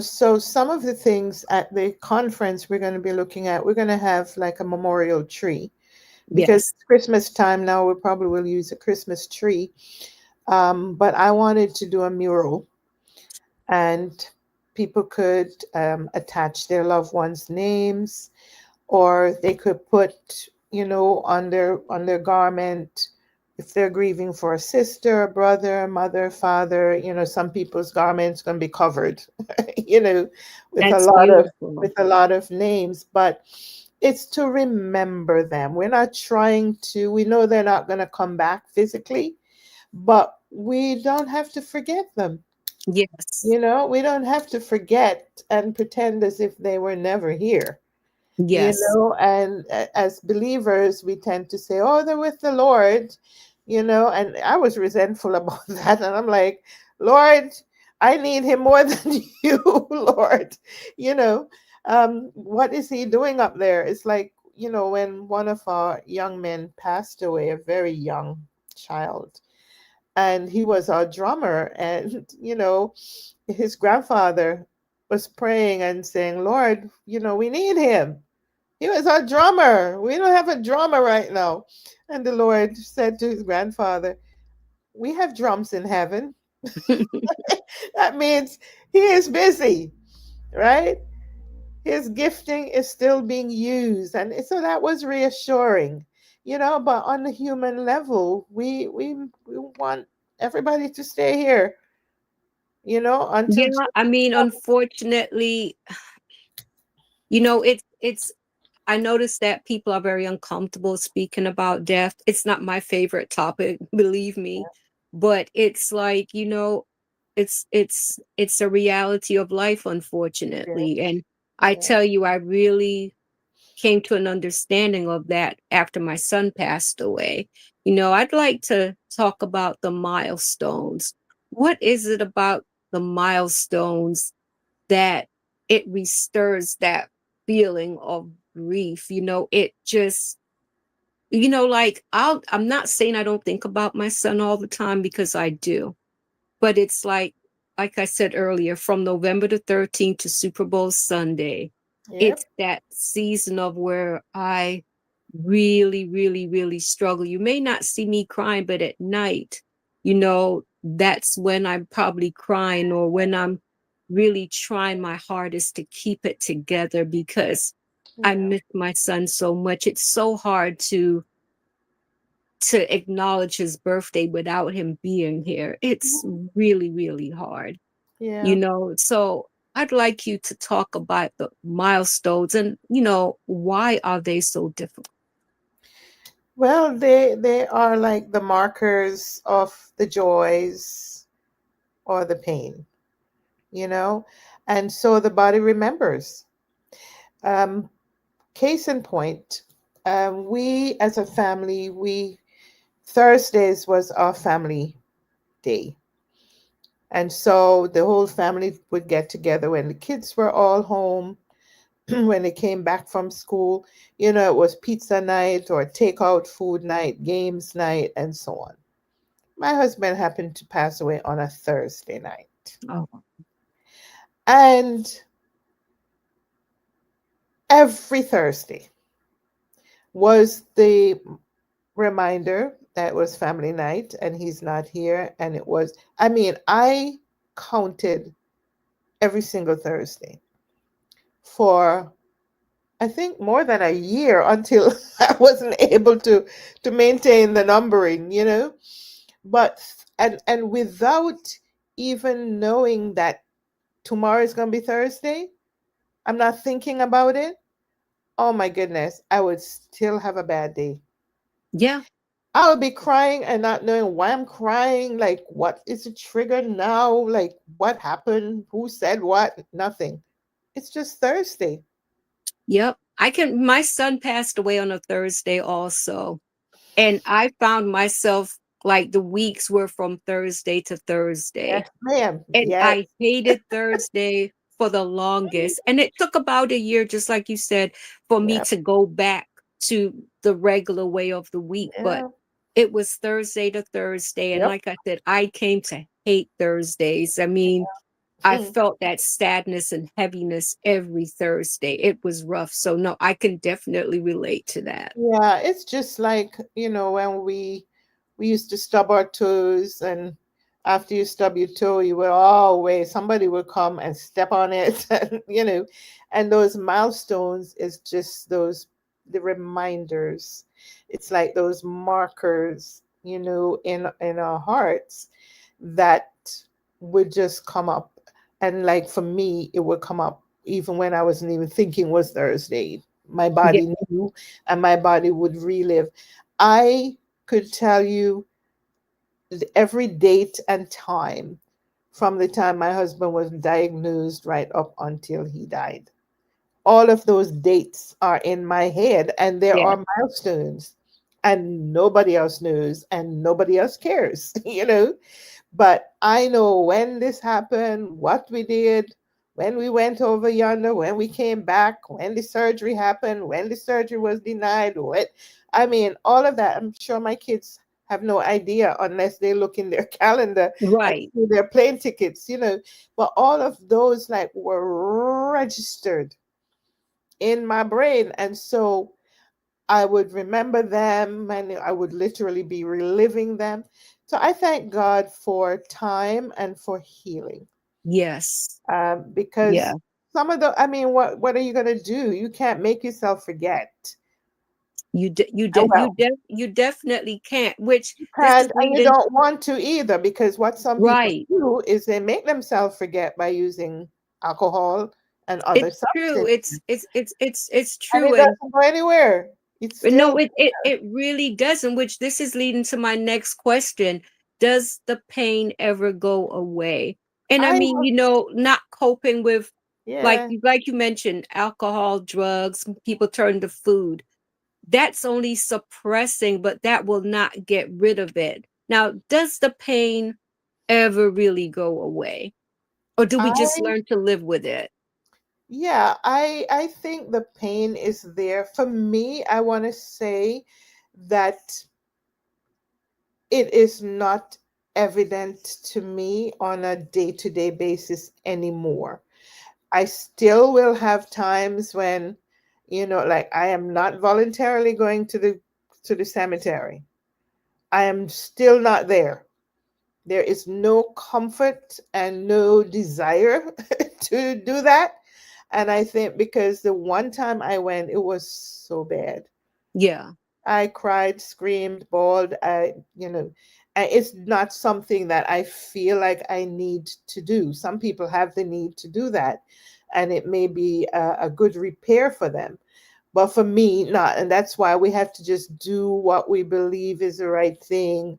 so some of the things at the conference we're going to be looking at, we're going to have like a memorial tree because Yes. it's Christmas time now. We probably will use a Christmas tree. But I wanted to do a mural, and people could attach their loved ones' names, or they could put, on their garment, if they're grieving for a sister, a brother, mother, father. Some people's garments going to be covered, you know, with a That's lot of beautiful. with a lot of names, but it's to remember them. We're not trying to. We know they're not going to come back physically, but we don't have to forget them. Yes. We don't have to forget and pretend as if they were never here. Yes. And as believers, we tend to say, oh, they're with the Lord, and I was resentful about that. And I'm like, Lord, I need him more than you, Lord. You know, what is he doing up there? It's like, when one of our young men passed away, a very young child, and he was our drummer. And, his grandfather was praying and saying, Lord, we need him. He was our drummer. We don't have a drummer right now. And the Lord said to his grandfather, we have drums in heaven. That means he is busy, right? His gifting is still being used. And so that was reassuring, but on the human level, we want everybody to stay here, until Yeah, I mean, unfortunately, it's I noticed that people are very uncomfortable speaking about death. It's not my favorite topic, believe me, but it's like, it's a reality of life, yeah, unfortunately. And I yeah, tell you, I really came to an understanding of that after my son passed away. I'd like to talk about the milestones. What is it about the milestones that it restirs that feeling of grief? It just, like I'm not saying I don't think about my son all the time, because I do, but it's like I said earlier, from November the 13th to Super Bowl Sunday, yep, it's that season of where I really, really, really struggle. You may not see me crying, but at night, that's when I'm probably crying, or when I'm really trying my hardest to keep it together because I Yeah. miss my son so much. It's so hard to acknowledge his birthday without him being here. It's Mhm. really, really hard, Yeah. So I'd like you to talk about the milestones and, why are they so difficult? Well, they are like the markers of the joys or the pain, you know, and so the body remembers. Um, Case in point, we as a family, we Thursdays was our family day. And so the whole family would get together when the kids were all home, when they came back from school. It was pizza night or takeout food night, games night, and so on. My husband happened to pass away on a Thursday night. Oh, And every Thursday was the reminder that it was family night and he's not here. And it was, I mean, I counted every single Thursday for I think more than a year until I wasn't able to maintain the numbering. But and without even knowing that tomorrow is going to be Thursday, I'm not thinking about it. Oh my goodness, I would still have a bad day. yeah, I would be crying and not knowing why I'm crying. Like, what is the trigger now? Like, what happened? Who said what? Nothing. It's just Thursday. yep. My son passed away on a Thursday also. And I found myself like the weeks were from Thursday to Thursday. Yes, ma'am. And Yes. I hated Thursday for the longest. And it took about a year, just like you said, for me Yep. to go back to the regular way of the week. But Yeah. it was Thursday to Thursday. And Yep. like I said, I came to hate Thursdays. I mean, I Hmm. felt that sadness and heaviness every Thursday. It was rough. So, no, I can definitely relate to that. Yeah, it's just like, when we used to stub our toes, and after you stub your toe, you would always somebody would come and step on it, and those milestones is just those the reminders. It's like those markers, in our hearts that would just come up. And like for me, it would come up even when I wasn't even thinking was Thursday. My Yeah. body knew, and my body would relive. I could tell you every date and time from the time my husband was diagnosed right up until he died. All of those dates are in my head, and there Yeah. are milestones, and nobody else knows, and nobody else cares, you know? But I know when this happened, what we did, when we went over yonder, when we came back, when the surgery happened, when the surgery was denied, I mean, all of that. I'm sure my kids have no idea unless they look in their calendar and Right. see their plane tickets. But all of those like were registered in my brain. And so I would remember them and I would literally be reliving them. So I thank God for time and for healing, Yes. because Yeah. some of I mean, what are you going to do? You can't make yourself forget. Well, You definitely can't, which you this is can't, and you leading don't want to either, because what some people right. do is they make themselves forget by using alcohol and other It's true. substances, It's and true. it And doesn't go anywhere. It's no, still it really doesn't, which this is leading to my next question. Does the pain ever go away? And I I mean, not coping with yeah. like you mentioned, alcohol, drugs, people turn to food. That's only suppressing, but that will not get rid of it. Now, does the pain ever really go away? Or do we just I learn to live with it? Yeah, I think the pain is there. For me, I want to say that it is not evident to me on a day-to-day basis anymore. I still will have times when, like I am not voluntarily going to the cemetery. I am still not there. There is no comfort and no desire to do that. And I think because the one time I went, it was so bad. Yeah. I cried, screamed, bawled. It's not something that I feel like I need to do. Some people have the need to do that, and it may be a good repair for them. But for me, not. And that's why we have to just do what we believe is the right thing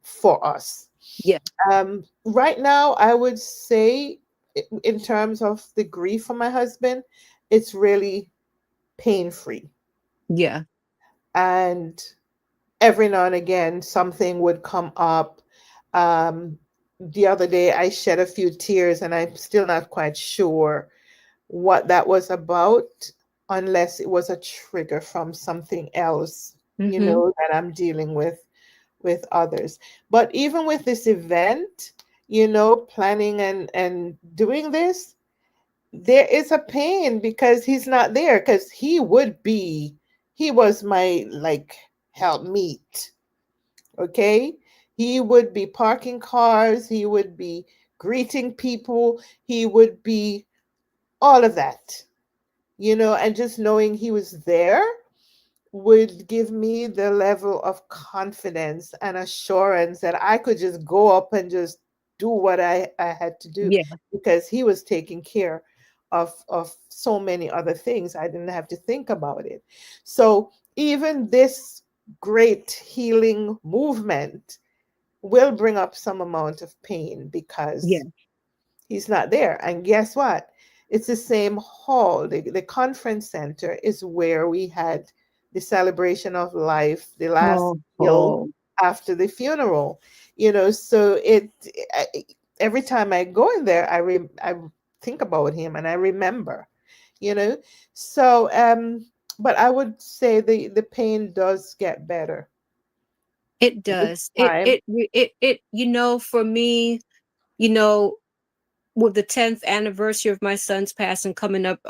for us. Yeah. Right now, I would say, in terms of the grief for my husband, it's really pain free. Yeah. And every now and again, something would come up. Um, the other day, I shed a few tears, and I'm still not quite sure what that was about, unless it was a trigger from something else, Mm-hmm. that I'm dealing with others. But even with this event, planning and doing this, there is a pain because he's not there, because he was my, like, helpmeet. Okay, he would be parking cars, he would be greeting people, he would be all of that, and just knowing he was there would give me the level of confidence and assurance that I could just go up and just do what I had to do, Yeah. because he was taking care of so many other things. I didn't have to think about it. So even this great healing movement will bring up some amount of pain Yeah. because he's not there. And guess what? It's the same hall. The conference center is where we had the celebration of life, the last Oh, meal oh, after the funeral. So every time I go in there, I think about him and I remember, you know. So but I would say the pain does get better it with does. time. For me, you know, with the 10th anniversary of my son's passing coming up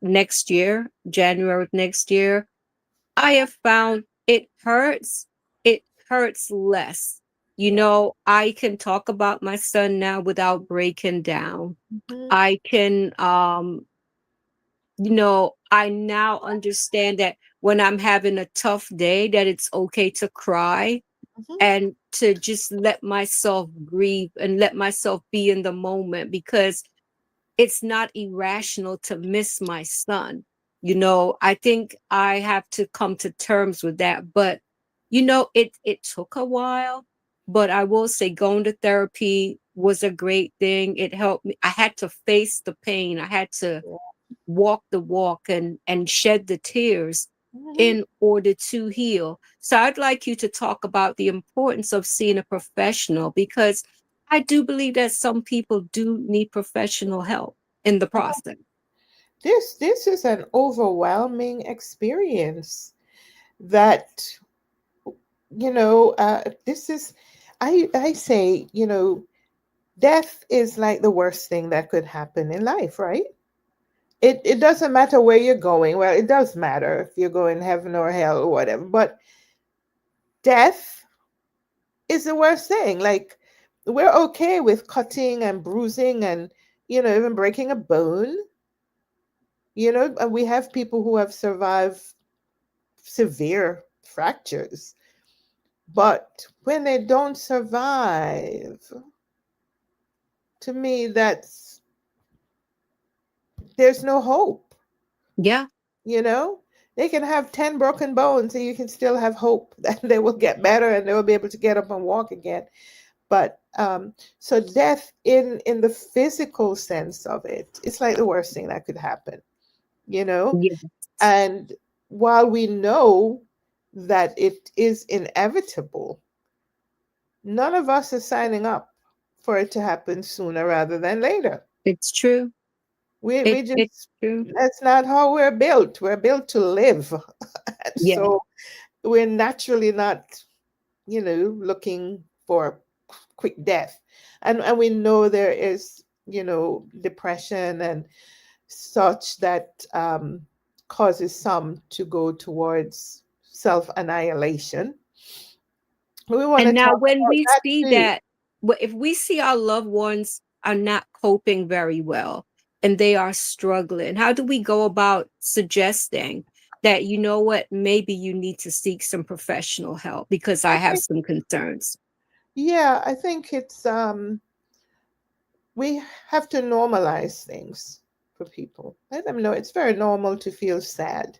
next year, January of next year, I have found it hurts less. I can talk about my son now without breaking down. Mhm, I can I now understand that when I'm having a tough day that it's okay to cry mhm, and to just let myself grieve and let myself be in the moment, because it's not irrational to miss my son. I think I have to come to terms with that. But it took a while, but I will say going to therapy was a great thing. It helped me. I had to face the pain. I had to walk the walk and shed the tears mhm. in order to heal. So I'd like you to talk about the importance of seeing a professional, because I do believe that some people do need professional help in the process. This is an overwhelming experience that, this is, I say, death is like the worst thing that could happen in life, right? It doesn't matter where you're going. Well, it does matter if you're going heaven or hell or whatever, but death is the worst thing. Like, we're okay with cutting and bruising and, even breaking a bone, and we have people who have survived severe fractures. But when they don't survive, to me, there's no hope. Yeah. You know, they can have 10 broken bones and you can still have hope that they will get better and they will be able to get up and walk again. But so death in the physical sense of it, it's like the worst thing that could happen, you know? Yeah. And while we know that it is inevitable, none of us is signing up for it to happen sooner rather than later. It's true. We It's just, true. that's not how we're built. We're built to live. And Yeah. so we're naturally not, looking for quick death. And we know there is, depression and such that causes some to go towards self annihilation. We want to And now talk when about we that see too. that, if we see our loved ones are not coping very well and they are struggling? How do we go about suggesting that, you know what, maybe you need to seek some professional help because I I have think, some concerns? yeah, I think it's we have to normalize things for people. Let them know it's very normal to feel sad,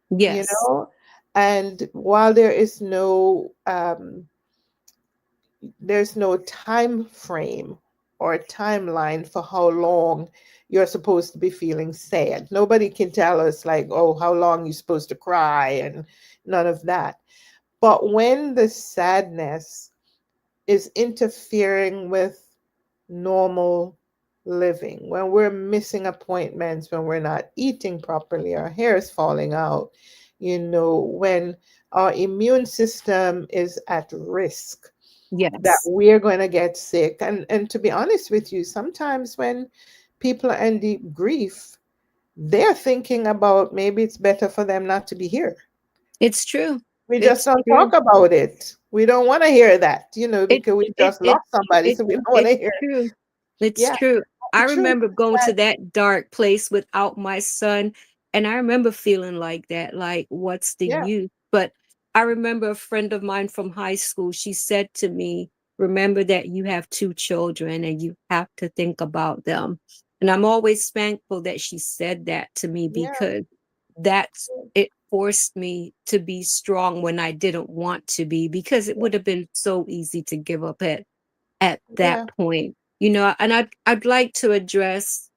you Yes, know? And while there is there's no time frame or timeline for how long you're supposed to be feeling sad. Nobody can tell us like, oh, how long you're supposed to cry and none of that. But when the sadness is interfering with normal living, when we're missing appointments, when we're not eating properly, our hair is falling out, when our immune system is at risk that yes. we're going to get sick. And to be honest with you, sometimes when people are in deep grief, they're thinking about maybe it's better for them not to be here. It's true. We just It's don't true. talk about it. We don't want to hear that, It because we it just it lost somebody, it so we don't want it's to hear it. true. It's Yeah, true. the I truth remember is going that, to that dark place without my son, and I remember feeling like that, like, what's the yeah, use? But I remember a friend of mine from high school, she said to me, remember that you have two children and you have to think about them. And I'm always thankful that she said that to me yeah, because that's it forced me to be strong when I didn't want to be, because it would have been so easy to give up at that yeah. point, you know. And I'd like to address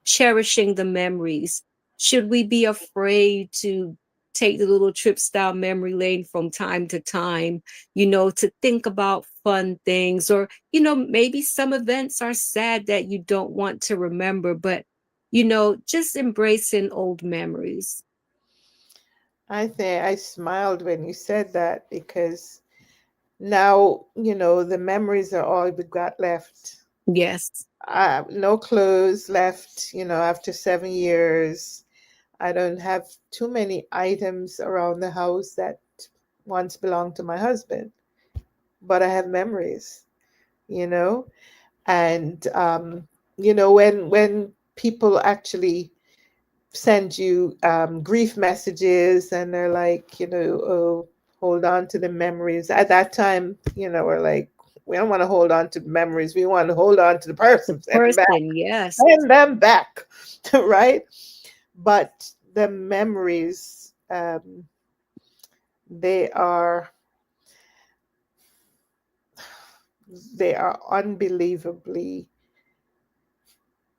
cherishing the memories. Should we be afraid to take the little trips down memory lane from time to time, you know, to think about fun things? Or, you know, maybe some events are sad that you don't want to remember, but, you know, just embracing old memories. I think I smiled when you said that because now, the memories are all we got left. Yes. No clothes left, after 7 years. I don't have too many items around the house that once belonged to my husband, but I have memories, you know? And, when people actually send you grief messages and they're like, oh, hold on to the memories. At that time, we're like, we don't want to hold on to memories. We want to hold on to the The person. Send them back. person, yes. Send them back. Right? But the memories, they are they are unbelievably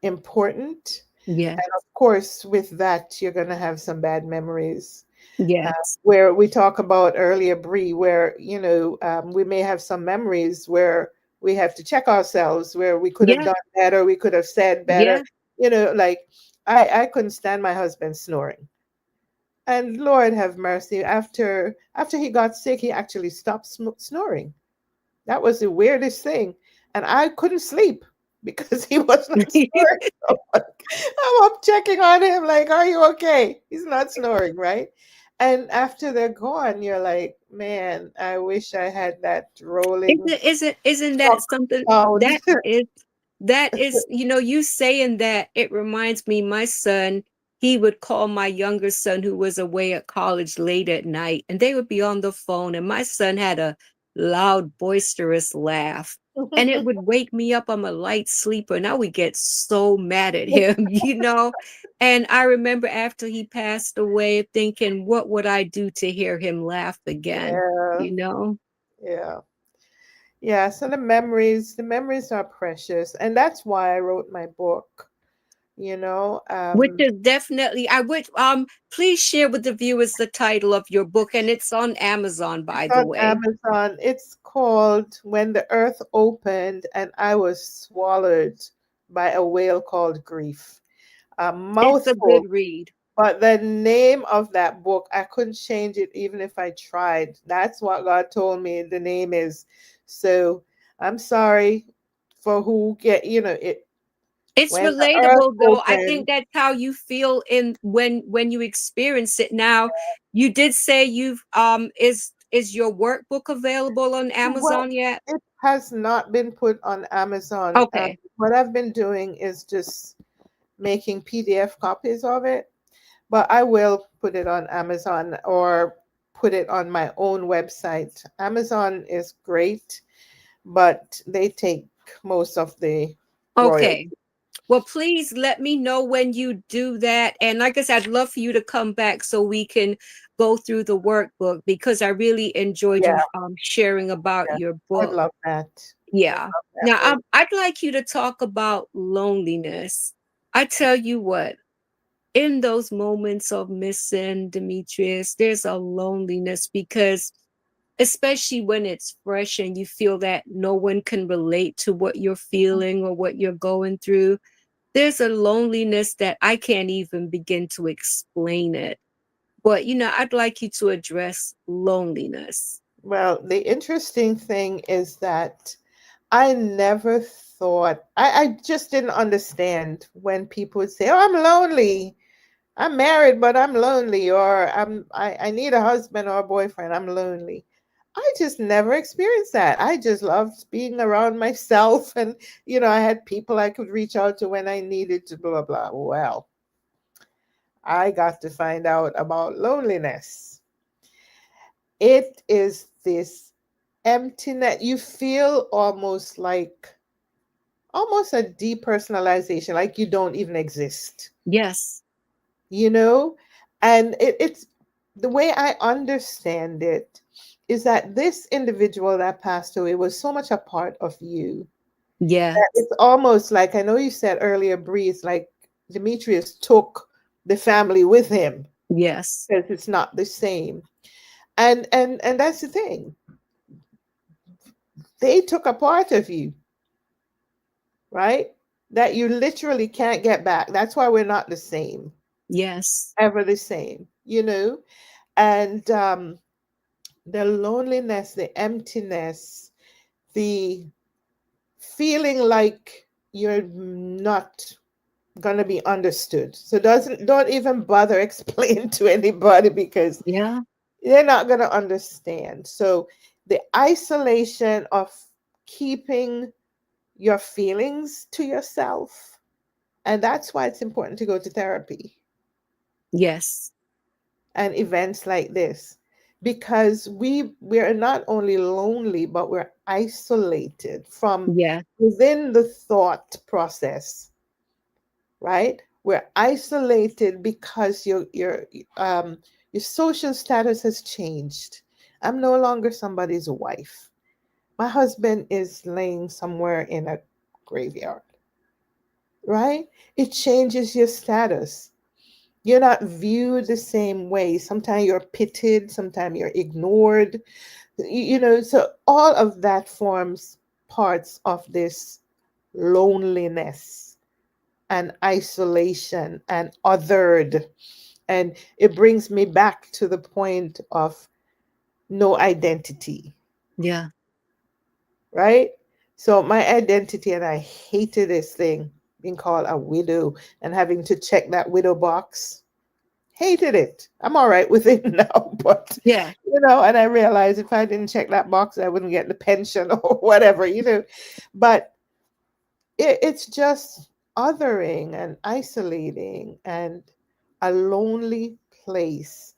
important. Yeah. And of course, with that, you're going to have some bad memories. Yes. Where we talk about earlier, Bree, where we may have some memories where we have to check ourselves, where we could have Yeah. done better, we could have said better. Yeah. Like I couldn't stand my husband snoring, and Lord have mercy, after he got sick, he actually stopped snoring. That was the weirdest thing. And I couldn't sleep because he was not snoring. So I'm up checking on him, like, are you okay? He's not snoring, right? And after they're gone, you're like, man, I wish I had that rolling Isn't that truck something sound. that is, you know, you saying that, it reminds me, my son, he would call my younger son who was away at college late at night, and they would be on the phone, and my son had a loud, boisterous laugh. And it would wake me up. I'm a light sleeper, and I would get so mad at him, you know. And I remember after he passed away thinking, what would I do to hear him laugh again, Yeah, you know? yeah. Yeah, so the memories are precious, and that's why I wrote my book, you know. Which is definitely, I would please share with the viewers the title of your book, and it's on Amazon, It's by the on way. Amazon. It's called When the Earth Opened and I Was Swallowed by a Whale Called Grief. A It's a mouthful, good read. but the name of that book, I couldn't change it even if I tried. That's what God told me the name is. So I'm sorry for who get, it. It's When the earth relatable though. I think opened, that's how you feel in when you experience it. Now, you did say you've is your workbook available on well, Amazon yet? has not been put on Amazon. Okay. What I've been doing is just making PDF copies of it, but I will put it on Amazon or put it on my own website. Amazon is great, but they take most of the royalty. Okay. Well, please let me know when you do that. And like I said, I'd love for you to come back so we can go through the workbook because I really enjoyed Yeah, you sharing about yeah. your I'd book. love that. I'd Yeah. love that Now, very. I'd like you to talk about loneliness. I tell you what, in those moments of missing Demetrius, there's a loneliness because, especially when it's fresh and you feel that no one can relate to what you're feeling or what you're going through, there's a loneliness that I can't even begin to explain it. But, I'd like you to address loneliness. Well, the interesting thing is that I never thought, I just didn't understand when people would say, "Oh, I'm lonely. I'm married, but I'm lonely," or I need a husband or a boyfriend. I'm lonely. I just never experienced that. I just loved being around myself, and I had people I could reach out to when I needed to. Blah blah. Well, I got to find out about loneliness. It is this emptiness. You feel almost a depersonalization, like you don't even exist, Yes. you know? And it's the way I understand it is that this individual that passed away was so much a part of you that Yes. it's almost like, I know you said earlier, Bree, it's like Demetrius took the family with him Yes. because it's not the same. And that's the thing. They took a part of you, right? That you literally can't get back. That's why we're not the same, Yes. ever the same, And the loneliness, the emptiness, the feeling like you're not gonna be understood. So don't even bother explain to anybody because Yeah. they're not gonna understand. So the isolation of keeping your feelings to yourself. And that's why it's important to go to therapy Yes. and events like this because we're not only lonely but we're isolated from Yeah. within the thought process, right? We're isolated because um your social status has changed. I'm no longer somebody's wife. My husband is laying somewhere in a graveyard, right? It changes your status. You're not viewed the same way. Sometimes you're pitied, sometimes you're ignored. So all of that forms parts of this loneliness and isolation and othered. And it brings me back to the point of no identity, Yeah. right? So my identity, and I hated this thing, being called a widow and having to check that widow box. Hated it. I'm all right with it now, but Yeah. and I realized if I didn't check that box, I wouldn't get the pension or whatever. But it's just othering and isolating and a lonely place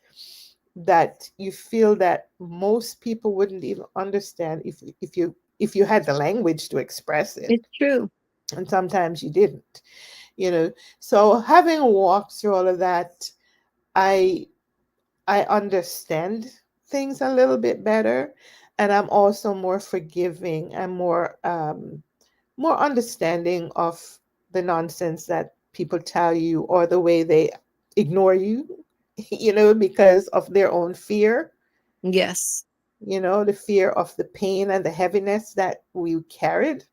that you feel that most people wouldn't even understand if you had the language to express it, It's true. and sometimes you didn't. So having walked through all of that, I I understand things a little bit better, and I'm also more forgiving and more understanding of the nonsense that people tell you or the way they ignore you, because of their own fear, Yes. the fear of the pain and the heaviness that we carried.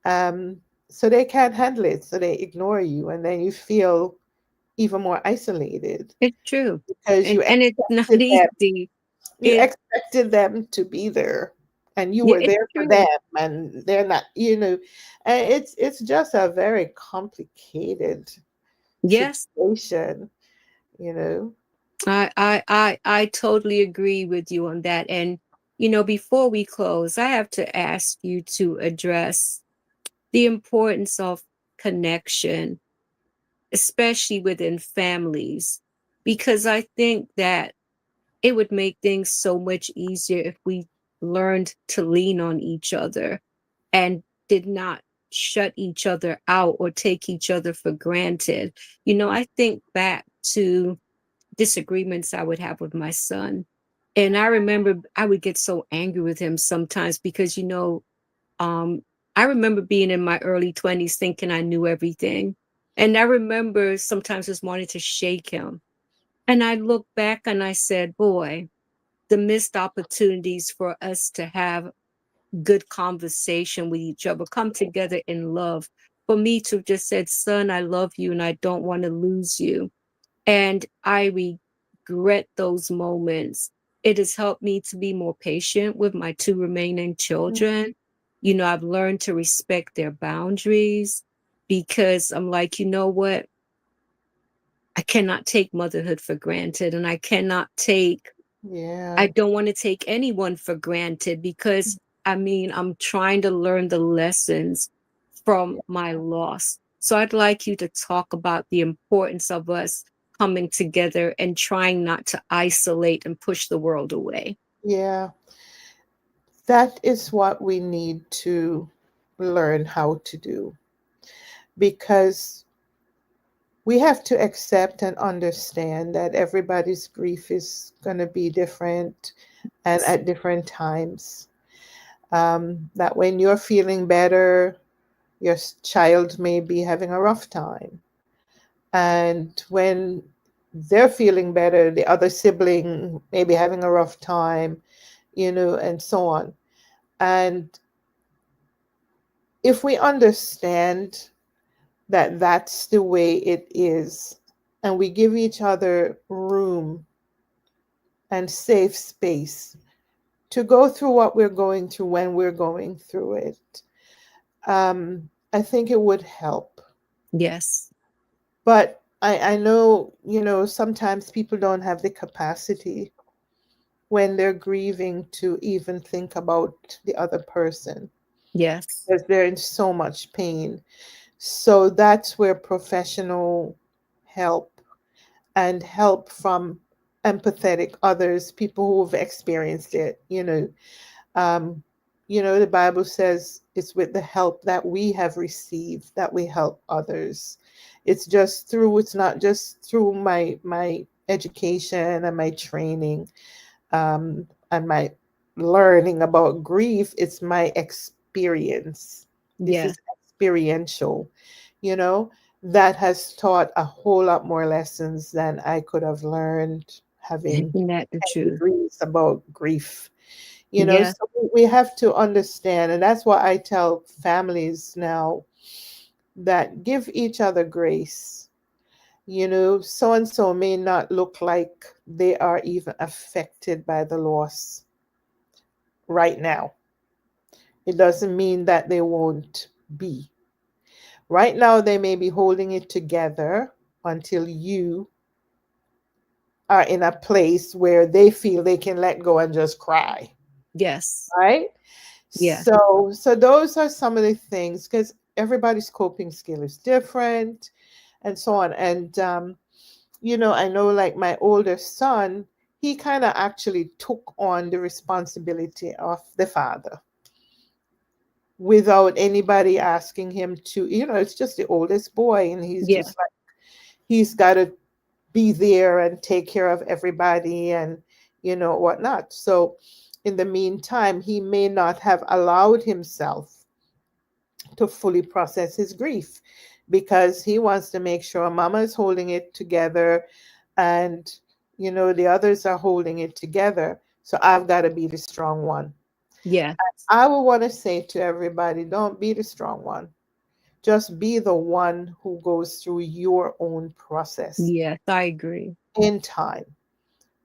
Um, so they can't handle it, so they ignore you, and then you feel even more isolated It's true. because And it's not them easy. you It expected them to be there and you Yeah, were it's there for true. them and they're not, and it's just a very complicated Yes. situation, you know I totally agree with you on that. And Before we close, I have to ask you to address the importance of connection, especially within families, because I think that it would make things so much easier if we learned to lean on each other and did not shut each other out or take each other for granted. I think back to disagreements I would have with my son. And I remember I would get so angry with him sometimes because, um, I remember being in my early 20s thinking I knew everything. And I remember sometimes just wanting to shake him. And I look back and I said, boy, the missed opportunities for us to have good conversation with each other, come together in love. For me to just said, son, I love you and I don't want to lose you. And I regret those moments. It has helped me to be more patient with my two remaining children. I've learned to respect their boundaries because I'm like, you know what? I cannot take motherhood for granted. And I Yeah. don't want to take anyone for granted because I'm trying to learn the lessons from my loss. So I'd like you to talk about the importance of us coming together and trying not to isolate and push the world away. Yeah. That is what we need to learn how to do, because we have to accept and understand that everybody's grief is going to be different and at different times. That when you're feeling better, your child may be having a rough time. And when they're feeling better, the other sibling may be having a rough time, and so on. And if we understand that that's the way it is, and we give each other room and safe space to go through what we're going through when we're going through it, I think it would help. Yes, But I know, sometimes people don't have the capacity when they're grieving to even think about the other person yes, because they're in so much pain. So that's where professional help and help from empathetic others, people who have experienced it, um, the Bible says it's with the help that we have received that we help others. It's not just through my education and my training, and my learning about grief. It's my experience. This is yes. experiential, you know, that has taught a whole lot more lessons than I could have learned having Isn't that the 10 truth? degrees about grief. Yeah, So we have to understand, and that's why I tell families now that give each other grace. So and so may not look like they are even affected by the loss right now. It doesn't mean that they won't be. Right now, they may be holding it together until you are in a place where they feel they can let go and just cry, yes, right? yeah, So those are some of the things, because everybody's coping skill is different and so on. And I know, like my older son, he kind of actually took on the responsibility of the father without anybody asking him to. It's just the oldest boy, and he's yeah, just like, he's got to be there and take care of everybody and whatnot. So in the meantime, he may not have allowed himself to fully process his grief because he wants to make sure mama is holding it together, and the others are holding it together, so I've got to be the strong one. yeah, I would want to say to everybody, don't be the strong one, just be the one who goes through your own process yes. I agree. in time.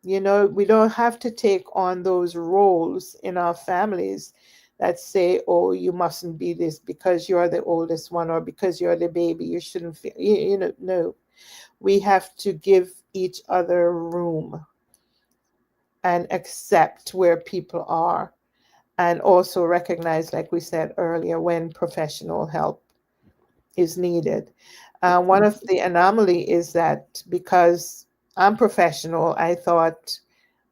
We don't have to take on those roles in our families that say, oh, you mustn't be this because you're the oldest one, or because you're the baby you shouldn't feel, no. We have to give each other room and accept where people are, and also recognize, like we said earlier, when professional help is needed. One of the anomaly is that because I'm professional, I thought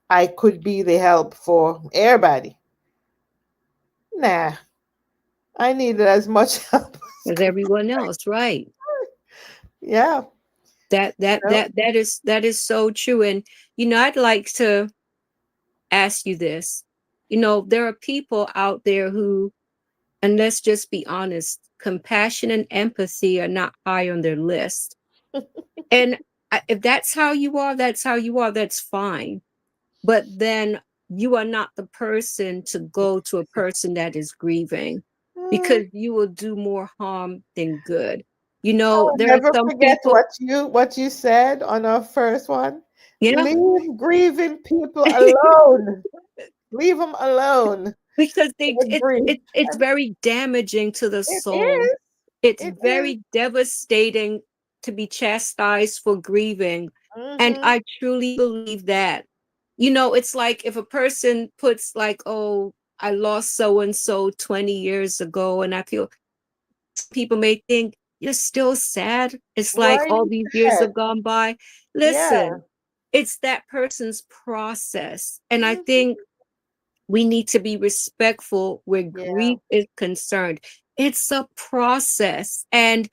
I could be the help for everybody. Nah, I needed as much help as As could. everyone else, right? Yeah. That that No. that that is so true. And I'd like to ask you this. There are people out there who, and let's just be honest, compassion and empathy are not high on their list. And if that's how you are, that's how you are, that's fine. But then you are not the person to go to a person that is grieving, Mm, because you will do more harm than good. I will There are never some forget people, what you said on our first one. yeah, Leave grieving people alone. Leave them alone. because With grief. it's And very damaging to the it soul. is. It's It is. very devastating to be chastised for grieving. And Mm-hmm. I truly believe that. It's like if a person puts like, oh, I lost so and so 20 years ago, and I feel some people may think you're still sad. It's like Why all you these years said? have gone by. Yeah. Listen, it's that person's process. And I Mhm. think we need to be respectful where Yeah. grief is concerned. It's a process. And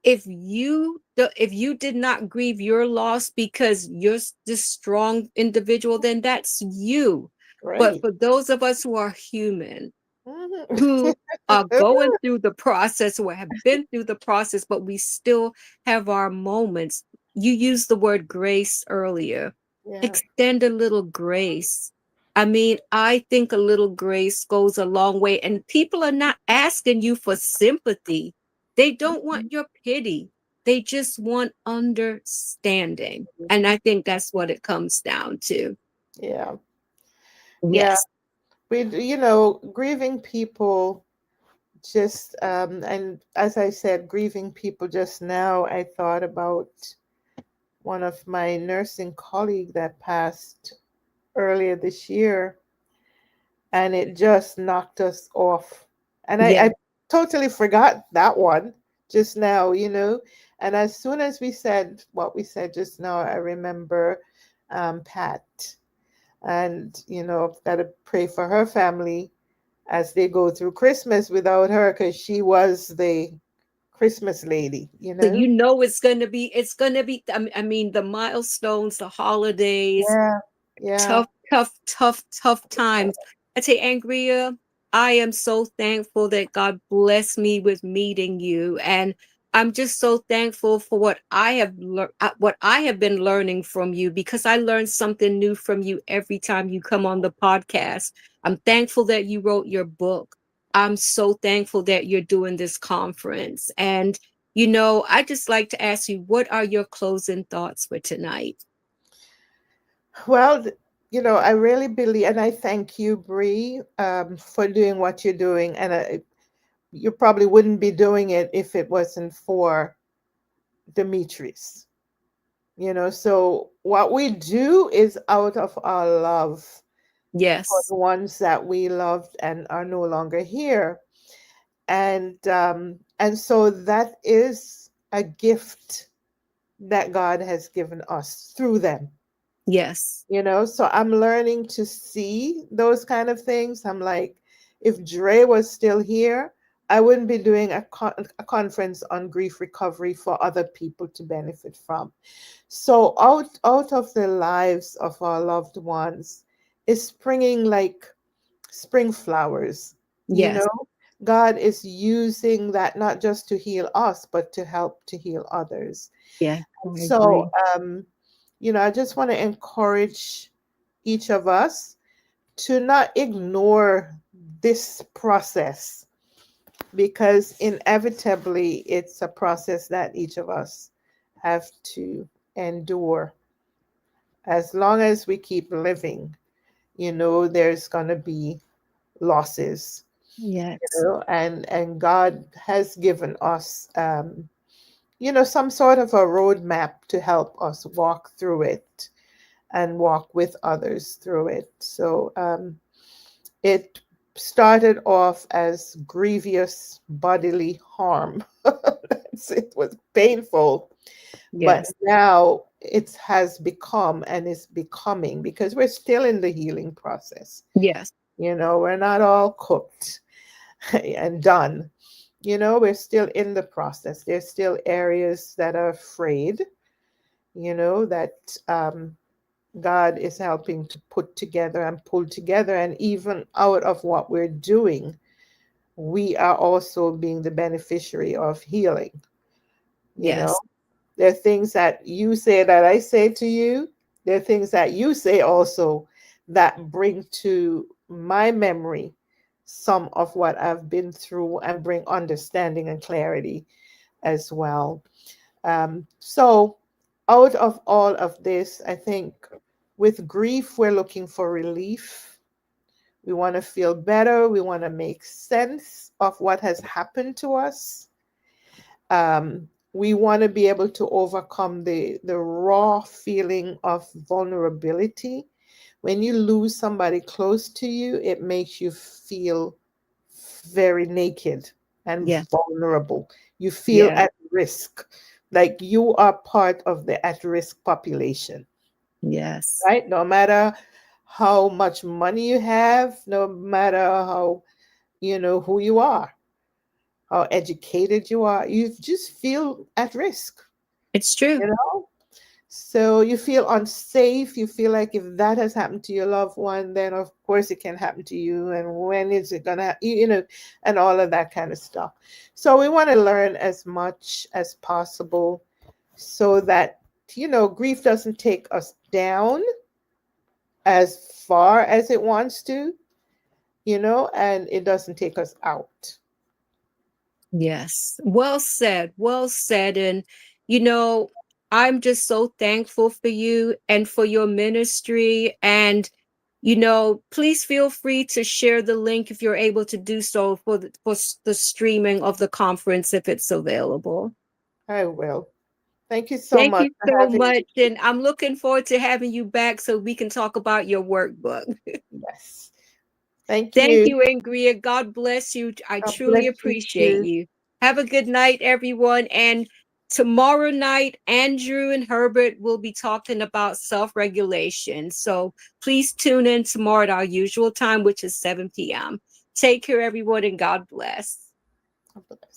if you did not grieve your loss because you're this strong individual, then that's you. But Great. for those of us who are human, Mhm. who are going through the process or have been through the process, but we still have our moments. You used the word grace earlier. Yeah. Extend a little grace. I mean, I think a little grace goes a long way, and people are not asking you for sympathy. They don't want Mhm. your pity. They just want understanding. And I think that's what it comes down to. Yeah. Yeah. Yes. Grieving people just and as I said, grieving people just now, I thought about one of my nursing colleague that passed earlier this year, and it just knocked us off. And I Yeah. totally forgot that one just now. And as soon as we said what we said just now, I remember Pat. And, I've got to pray for her family as they go through Christmas without her, because she was the Christmas lady. So it's gonna be I mean the milestones, the holidays, Yeah. Yeah. tough, tough, tough, tough times. I say, Angria, I am so thankful that God blessed me with meeting you, and I'm just so thankful for what I have been learning from you, because I learn something new from you every time you come on the podcast. I'm thankful that you wrote your book. I'm so thankful that you're doing this conference, and I just like to ask you, what are your closing thoughts for tonight? Well, I really believe, and I thank you, Bree, for doing what you're doing. And you probably wouldn't be doing it if it wasn't for Demetrius. So what we do is out of our love for Yes. the ones that we loved and are no longer here. And so that is a gift that God has given us through them. Yes. So I'm learning to see those kind of things. I'm like, if Dre was still here, I wouldn't be doing a conference on grief recovery for other people to benefit from. So out of the lives of our loved ones is springing like spring flowers. you Yes. know God is using that not just to heal us, but to help to heal others. Yeah, I So agree. I just want to encourage each of us to not ignore this process, because inevitably it's a process that each of us have to endure. As long as we keep living, there's going to be losses. Yes. And God has given us some sort of a roadmap to help us walk through it. and walk with others through it. So it started off as grievous bodily harm. It was painful, but Yes. now it has become and is becoming, because we're still in the healing process. Yes. We're not all cooked and done. We're still in the process. There's still areas that are afraid, that God is helping to put together and pull together. And even out of what we're doing, we are also being the beneficiary of healing. You know, Yes. there are things that you say that I say to you. There are things that you say also that bring to my memory some of what I've been through and bring understanding and clarity as well. So, out of all of this, I think with grief, we're looking for relief. We want to feel better. We want to make sense of what has happened to us. We want to be able to overcome the raw feeling of vulnerability. When you lose somebody close to you, it makes you feel very naked and Yes. vulnerable. You feel Yes. at risk, like you are part of the at risk population, Yes. right? No matter how much money you have, no matter how, who you are, how educated you are, you just feel at risk, It's true. you know? So you feel unsafe. You feel like if that has happened to your loved one, then of course it can happen to you. And when is it gonna, and all of that kind of stuff. So we want to learn as much as possible so that, grief doesn't take us down as far as it wants to, and it doesn't take us out. Yes. Well said. Well said. And, you know, I'm just so thankful for you and for your ministry. And, please feel free to share the link if you're able to do so for the streaming of the conference if it's available. I will. Thank you so Thank much you for so having much. me. And I'm looking forward to having you back so we can talk about your workbook. Yes. Thank Thank you. you, Angria. God bless you. I God truly bless you appreciate too. you. Have a good night, everyone. And tomorrow night, Andrew and Herbert will be talking about self regulation. So please tune in tomorrow at our usual time, which is 7 p.m. Take care, everyone, and God bless. God bless.